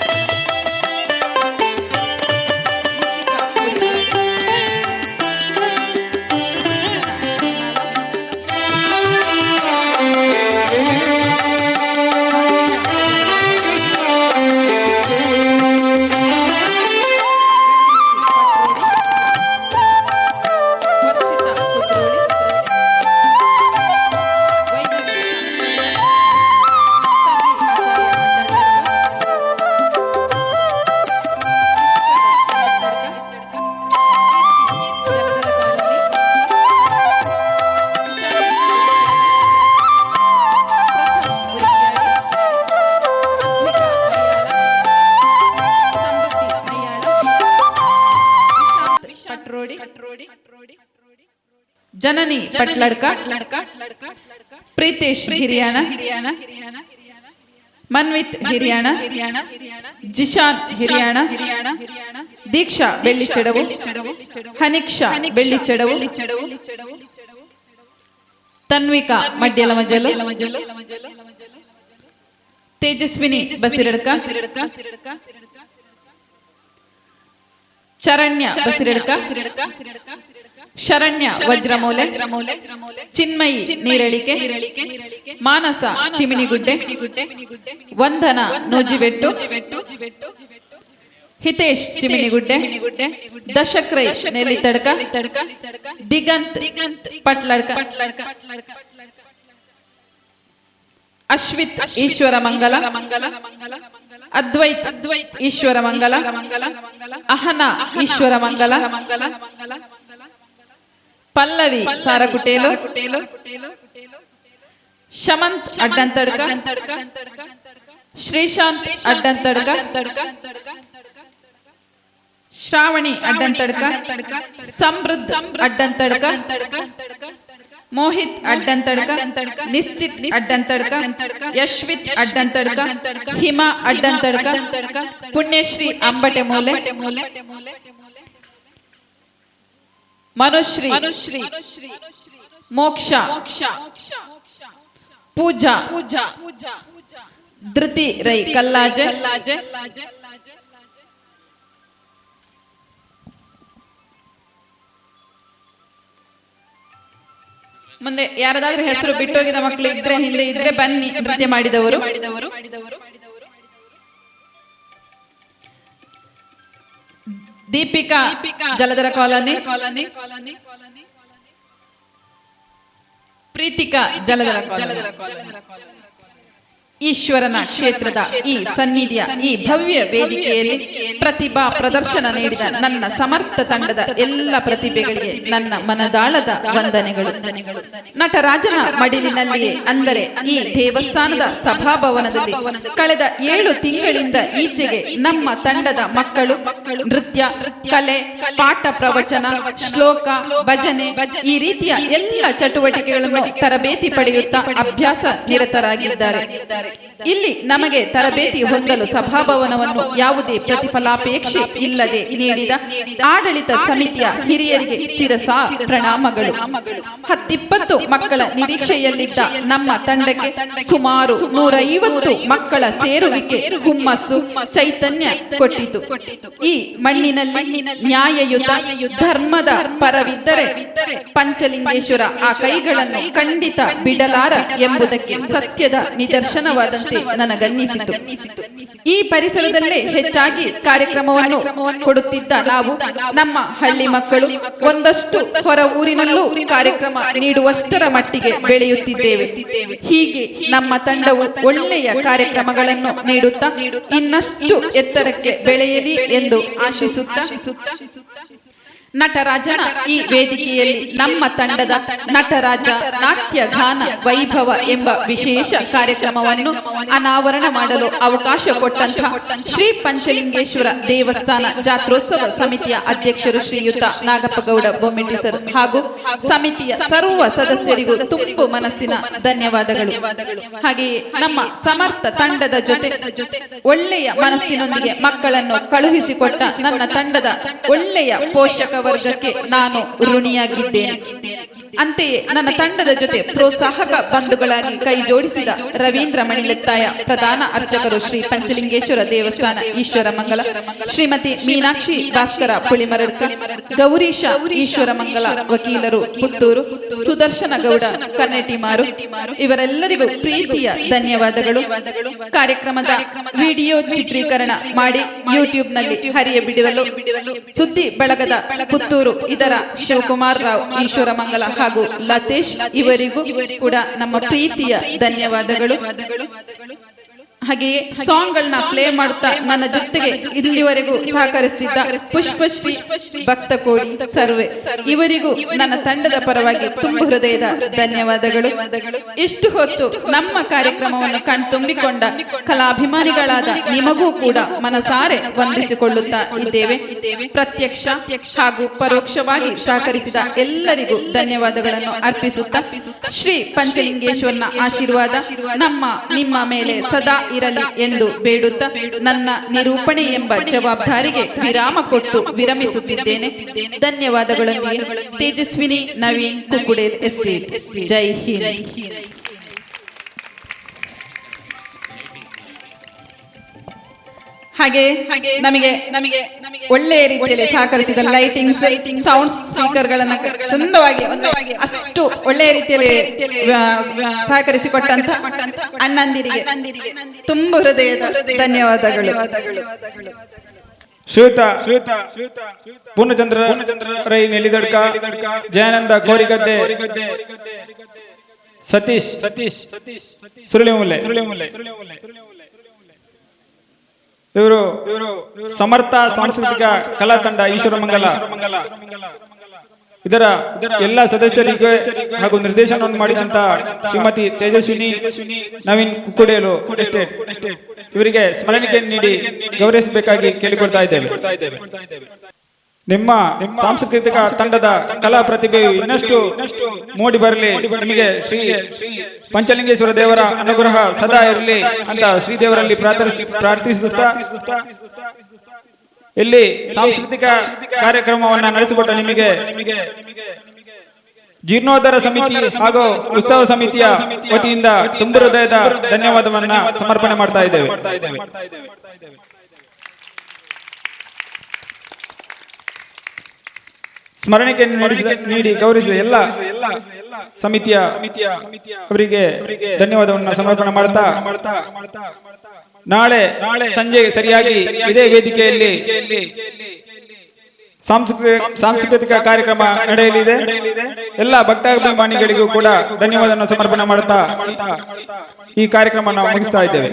ಜನನಿ ಪಟ್ಲಡ್ಕ ಪ್ರೀತೇಶ್ ಹಿರಿಯಾಣ ಮನ್ವಿತ್ ಹಿರಿಯಾಣ ಜಿಶಾನ್ ಹಿರಿಯಾಣ ದೀಕ್ಷಾ ಬೆಳ್ಳಿಚೆಡವು ಹನಿಕ್ಷಾ ಬೆಳ್ಳಿಚೆಡವು ತನ್ವಿಕಾ ಮಡ್ಯಲಮಜಲು ತೇಜಸ್ವಿನಿ ಬಸಿರಡ್ಕ ಚರಣ್ಯ ಬಸಿರಡ್ಕ ಶರಣ್ಯ ವಜ್ರಮೂಲೆ ಚಿನ್ಮಯಿ ನೀರಳಿಕೆ ಮಾನಸ ಚಿಮಿನಿಗುಡ್ಡೆ ವಂದನ ನೂಜಿಬೆಟ್ಟು ಹಿತೇಶ್ ಚಿಮಿನಿಗುಡ್ಡೆ ದಶಕ್ರೈ ನೆಲಿತಡ್ಕ ದಿಗಂತ್ ಪಟ್ಲಡ್ಕ ಅಶ್ವಿತ್ ಈಶ್ವರ ಮಂಗಲ ಅದ್ವೈತ್ ಈಶ್ವರ ಮಂಗಲ ಅಹನಾ ಈಶ್ವರ ಮಂಗಲ ಪಲ್ಲವಿ ಸಾರಕುಟೇಲು ಶಮಂತ್ ಅಡ್ಡಂತಡ್ಕ ಶ್ರೀಶಾಂತ್ ಅಡ್ಡಂತಡ್ಕ ಶ್ರಾವಣಿ ಅಡ್ಡಂತಡ್ಕ ಸಮೃದ್ಧ ಅಡ್ಡಂತಡ್ಕ ಮೋಹಿತ್ ಅಡ್ಡಂತಡ್ಕ ನಿಶ್ಚಿತ್ ಅಡ್ಡಂತಡ್ಕ ಯಶ್ವಿತ್ ಅಡ್ಡಂತಡ್ಕ ಹಿಮಾ ಅಡ್ಡಂತಡ್ಕ ಪುಣ್ಯಶ್ರೀ ಅಂಬಟೆ ಮೂಲೆ ಮನುಶ್ರೀ ಮೋಕ್ಷ ಪೂಜಾ ಧೃತಿ ರೈ ಕಲ್ಲಾಜೆ ಮುಂದೆ ಯಾರದಾದ್ರೂ ಹೆಸರು ಬಿಟ್ಟೋಗಿದ ಮಕ್ಕಳು ಇದ್ರೆ ಹಿಂದೆ ಇದ್ರೆ ಬನ್ನಿ. ನೃತ್ಯ ಮಾಡಿದವರು ದೀಪಿಕಾ ಜಲಧರ ಕಾಲೋನಿ, ಪ್ರೀತಿಕಾ ಜಲಧರ ಕಾಲೋನಿ. ಈಶ್ವರನ ಕ್ಷೇತ್ರದ ಈ ಸನ್ನಿಧಿಯ ಈ ಭವ್ಯ ವೇದಿಕೆಯಲ್ಲಿ ಪ್ರತಿಭಾ ಪ್ರದರ್ಶನ ನೀಡಿದ ನನ್ನ ಸಮರ್ಥ ತಂಡದ ಎಲ್ಲ ಪ್ರತಿಭೆಗಳಿಗೆ ನನ್ನ ಮನದಾಳದ ವಂದನೆಗಳು. ನಟರಾಜನ ಮಡಿಲಿನಲ್ಲಿಯೇ ಅಂದರೆ ಈ ದೇವಸ್ಥಾನದ ಸಭಾಭವನದಲ್ಲಿ ಕಳೆದ 7 ತಿಂಗಳಿಂದ ಈಚೆಗೆ ನಮ್ಮ ತಂಡದ ಮಕ್ಕಳು ನೃತ್ಯ, ಕಲೆ, ಪಾಠ ಪ್ರವಚನ, ಶ್ಲೋಕ, ಭಜನೆ ಈ ರೀತಿಯ ಎಲ್ಲ ಚಟುವಟಿಕೆಗಳನ್ನು ತರಬೇತಿ ಪಡೆಯುತ್ತಾ ಅಭ್ಯಾಸ ನಿರತರಾಗಿದ್ದಾರೆ. ಇಲ್ಲಿ ನಮಗೆ ತರಬೇತಿ ಹೊಂದಲು ಸಭಾಭವನವನ್ನು ಯಾವುದೇ ಪ್ರತಿಫಲಾಪೇಕ್ಷೆ ಇಲ್ಲದೆ ನೀಡಿದ ಆಡಳಿತ ಸಮಿತಿಯ ಹಿರಿಯರಿಗೆ ಶಿರಸ ಪ್ರಣಾಮಗಳು. 10-20 ಮಕ್ಕಳ ನಿರೀಕ್ಷೆಯಲ್ಲಿದ್ದ ನಮ್ಮ ತಂಡಕ್ಕೆ ಸುಮಾರು 150 ಮಕ್ಕಳ ಸೇರುವಿಕೆ ಹುಮ್ಮಸ್ಸು, ಚೈತನ್ಯ ಕೊಟ್ಟಿತು. ಈ ಮಣ್ಣಿನಲ್ಲಿ ನ್ಯಾಯಯುತ ಧರ್ಮದ ಪರವಿದ್ದರೆ ಪಂಚಲಿಂಗೇಶ್ವರ ಆ ಕೈಗಳನ್ನು ಖಂಡಿತ ಬಿಡಲಾರ ಎಂಬುದಕ್ಕೆ ಸತ್ಯದ ನಿದರ್ಶನವಾದಂತೆ ನನಗನ್ನಿಸಿತು. ಈ ಪರಿಸರದಲ್ಲೇ ಹೆಚ್ಚಾಗಿ ಕಾರ್ಯಕ್ರಮವನ್ನು ಕೊಡುತ್ತಿದ್ದ ನಾವು ನಮ್ಮ ಹಳ್ಳಿ ಮಕ್ಕಳು ಒಂದಷ್ಟು ಹೊರ ಊರಿನಲ್ಲೂ ಕಾರ್ಯಕ್ರಮ ನೀಡುವಷ್ಟರ ಮಟ್ಟಿಗೆ ಬೆಳೆಯುತ್ತಿದ್ದೇವೆ. ಹೀಗೆ ನಮ್ಮ ತಂಡವು ಒಳ್ಳೆಯ ಕಾರ್ಯಕ್ರಮಗಳನ್ನು ನೀಡುತ್ತಾ ಇನ್ನಷ್ಟು ಎತ್ತರಕ್ಕೆ ಬೆಳೆಯಲಿ ಎಂದು ಆಶಿಸುತ್ತಾ ನಟರಾಜನ ಈ ವೇದಿಕೆಯಲ್ಲಿ ನಮ್ಮ ತಂಡದ ನಟರಾಜ ನಾಟ್ಯ ಗಾನ ವೈಭವ ಎಂಬ ವಿಶೇಷ ಕಾರ್ಯಕ್ರಮವನ್ನು ಅನಾವರಣ ಮಾಡಲು ಅವಕಾಶ ಕೊಟ್ಟಂತಹ ಶ್ರೀ ಪಂಚಲಿಂಗೇಶ್ವರ ದೇವಸ್ಥಾನ ಜಾತ್ರೋತ್ಸವ ಸಮಿತಿಯ ಅಧ್ಯಕ್ಷರು ಶ್ರೀಯುತ ನಾಗಪ್ಪಗೌಡ ಬೊಮ್ಮೆಟ್ಟಿ ಸರ್ ಹಾಗೂ ಸಮಿತಿಯ ಸರ್ವ ಸದಸ್ಯರಿಗೂ ತುಂಬು ಮನಸ್ಸಿನ ಧನ್ಯವಾದಗಳು. ಹಾಗೆಯೇ ನಮ್ಮ ಸಮರ್ಥ ತಂಡದ ಜೊತೆ ಒಳ್ಳೆಯ ಮನಸ್ಸಿನೊಂದಿಗೆ ಮಕ್ಕಳನ್ನು ಕಳುಹಿಸಿಕೊಟ್ಟ ನನ್ನ ತಂಡದ ಒಳ್ಳೆಯ ಪೋಷಕ ವರ್ಗಕ್ಕೆ ನಾನು ಋಣಿಯಾಗಿದ್ದೇನೆ. ಅಂತೆಯೇ ನನ್ನ ತಂಡದ ಜೊತೆ ಪ್ರೋತ್ಸಾಹಕ ಬಂಧುಗಳಾಗಿ ಕೈ ಜೋಡಿಸಿದ ರವೀಂದ್ರ ಮಣಿಲೆತ್ತಾಯ ಪ್ರಧಾನ ಅರ್ಚಕರು ಶ್ರೀ ಪಂಚಲಿಂಗೇಶ್ವರ ದೇವಸ್ಥಾನ ಈಶ್ವರ ಮಂಗಲ, ಶ್ರೀಮತಿ ಮೀನಾಕ್ಷಿ ಭಾಸ್ಕರ ಪುಳಿಮರಡ್ಕ, ಗೌರೀಶ ಈಶ್ವರ ಮಂಗಲ ವಕೀಲರು ಪುತ್ತೂರು, ಸುದರ್ಶನ ಗೌಡ ಕರ್ನೆಟಿಮಾರು, ಇವರೆಲ್ಲರಿಗೂ ಪ್ರೀತಿಯ ಧನ್ಯವಾದಗಳು. ಕಾರ್ಯಕ್ರಮದ ವಿಡಿಯೋ ಚಿತ್ರೀಕರಣ ಮಾಡಿ ಯೂಟ್ಯೂಬ್ ನಲ್ಲಿ ಹರಿಯ ಬಿಡುವಲು ಸುದ್ದಿ ಬಳಗದ ಪುತ್ತೂರು ಇದರ ಶಿವಕುಮಾರ್ ರಾವ್ ಈಶ್ವರ ಮಂಗಲ ಹಾಗೂ ಲತೇಶ್ ಇವರಿಗೂ ಕೂಡ ನಮ್ಮ ಪ್ರೀತಿಯ ಧನ್ಯವಾದಗಳು. ಹಾಗೆಯೇ ಸಾಂಗ್ ಗಳನ್ನ ಪ್ಲೇ ಮಾಡುತ್ತಾ ನನ್ನ ಜೊತೆಗೆ ಇಲ್ಲಿವರೆಗೂ ಸಹಕರಿಸಿದ್ದ ಪುಷ್ಪಶ್ರೀ ಭಕ್ತ ಕೋಡಿ ಸರ್ವೆ ಇವರಿಗೂ ನನ್ನ ತಂಡದ ಪರವಾಗಿ ತುಂಬ ಹೃದಯದ ಧನ್ಯವಾದಗಳು. ಇಷ್ಟು ಹೊತ್ತು ನಮ್ಮ ಕಾರ್ಯಕ್ರಮವನ್ನು ಕಣ್ತುಂಬಿಕೊಂಡ ಕಲಾಭಿಮಾನಿಗಳಾದ ನಿಮಗೂ ಕೂಡ ಮನಸಾರೆ ವಂದಿಸಿಕೊಳ್ಳುತ್ತಾ ಇದ್ದೇವೆ. ಪ್ರತ್ಯಕ್ಷ ಹಾಗೂ ಪರೋಕ್ಷವಾಗಿ ಸಹಕರಿಸಿದ ಎಲ್ಲರಿಗೂ ಧನ್ಯವಾದಗಳನ್ನು ಅರ್ಪಿಸುತ್ತಾ ಶ್ರೀ ಪಂಚಲಿಂಗೇಶ್ವರನ ಆಶೀರ್ವಾದ ನಮ್ಮ ನಿಮ್ಮ ಮೇಲೆ ಸದಾ ಇರಲಿ ಎಂದು ಬೇಡುತ್ತಾ ನನ್ನ ನಿರೂಪಣೆ ಎಂಬ ಜವಾಬ್ದಾರಿಗೆ ವಿರಾಮ ಕೊಟ್ಟು ವಿರಮಿಸುತ್ತಿದ್ದೇನೆ. ಧನ್ಯವಾದಗಳೊಂದಿಗೆ ತೇಜಸ್ವಿನಿ ನವೀನ್ ಕುಕ್ಕುಡೆ ಎಸ್ಟೇಟ್. ಜೈ ಹಿಂದ್. ಹಾಗೆ ನಮಗೆ ಒಳ್ಳೆಯ ರೀತಿಯಲ್ಲಿ ಸಹಕರಿಸಿದ ಲೈಟಿಂಗ್ಸ್, ಸೌಂಡ್ ಸ್ಪೀಕರ್ ಗಳನ್ನ ಚಂದವಾಗಿ ಅಷ್ಟು ಒಳ್ಳೆಯ ರೀತಿಯಲ್ಲಿ ಸಹಕರಿಸಿಕೊಟ್ಟಂತ ಅಣ್ಣಂದಿರಿಗೆ ತುಂಬ ಹೃದಯದ ಧನ್ಯವಾದಗಳು. ಶ್ರೀಯುತ ಪೂರ್ಣಚಂದ್ರ ರೈ ನೆಲಿದಡ್ಕ, ಜಯಾನಂದ ಕೋರಿಗದ್ದೆ, ಸತೀಶ್ ಸುರುಳಿಮುಲ್ಲೆ, ಇವರು ಸಮರ್ಥ ಸಾಂಸ್ಕೃತಿಕ ಕಲಾ ತಂಡ ಈಶ್ವರ ಮಂಗಲ ಇದರ ಎಲ್ಲ ಸದಸ್ಯರಿಗೆ ಹಾಗೂ ನಿರ್ದೇಶನವನ್ನು ಮಾಡಿದಂತ ಶ್ರೀಮತಿ ತೇಜಸ್ವಿನಿ ನವೀನ್ ಕುಕ್ಕುಡೇಲು ಎಸ್ಟೇಟ್ ಇವರಿಗೆ ಸ್ಮರಣಿಕೆ ನೀಡಿ ಗೌರವಿಸಬೇಕಾಗಿ ಕೇಳಿಕೊಳ್ತಾ ಇದ್ದೇವೆ. ನಿಮ್ಮ ಸಾಂಸ್ಕೃತಿಕ ತಂಡದ ಕಲಾ ಪ್ರತಿಭೆಯು ಇನ್ನಷ್ಟು ಮೂಡಿ ಬರಲಿ, ನಿಮಗೆ ಶ್ರೀ ಪಂಚಲಿಂಗೇಶ್ವರ ದೇವರ ಅನುಗ್ರಹ ಸದಾ ಇರಲಿ ಅಂತ ಶ್ರೀದೇವರಲ್ಲಿ ಪ್ರಾರ್ಥಿಸುತ್ತಾ ಇಲ್ಲಿ ಸಾಂಸ್ಕೃತಿಕ ಕಾರ್ಯಕ್ರಮವನ್ನ ನಡೆಸಿಕೊಟ್ಟ ನಿಮಗೆ ಜೀರ್ಣೋದ್ಧಾರ ಸಮಿತಿ ಹಾಗೂ ಉತ್ಸವ ಸಮಿತಿಯ ವತಿಯಿಂದ ತುಂಬ ಹೃದಯದ ಧನ್ಯವಾದವನ್ನ ಸಮರ್ಪಣೆ ಮಾಡ್ತಾ ಇದ್ದೇವೆ. ಸ್ಮರಣಿಕೆ ನೀಡಿ ಗೌರವಿಸಿದ ಎಲ್ಲ ಸಮಿತಿಯ ಅವರಿಗೆ ಧನ್ಯವಾದವನ್ನು ಸಮರ್ಪಣೆ ಮಾಡ್ತಾ ನಾಳೆ ಸಂಜೆ ಸರಿಯಾಗಿ ಇದೇ ವೇದಿಕೆಯಲ್ಲಿ ಸಾಂಸ್ಕೃತಿಕ ಕಾರ್ಯಕ್ರಮ ನಡೆಯಲಿದೆ. ಎಲ್ಲ ಭಕ್ತಾಭಿಮಾನಿಗಳಿಗೂ ಕೂಡ ಧನ್ಯವಾದವನ್ನು ಸಮರ್ಪಣೆ ಮಾಡುತ್ತಾ ಈ ಕಾರ್ಯಕ್ರಮ ನಾವು ಮುಗಿಸ್ತಾ ಇದ್ದೇವೆ.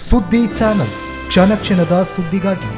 ಸುದ್ದಿ ಚಾನಲ್, ಕ್ಷಣ ಕ್ಷಣದ ಸುದ್ದಿಗಾಗಿ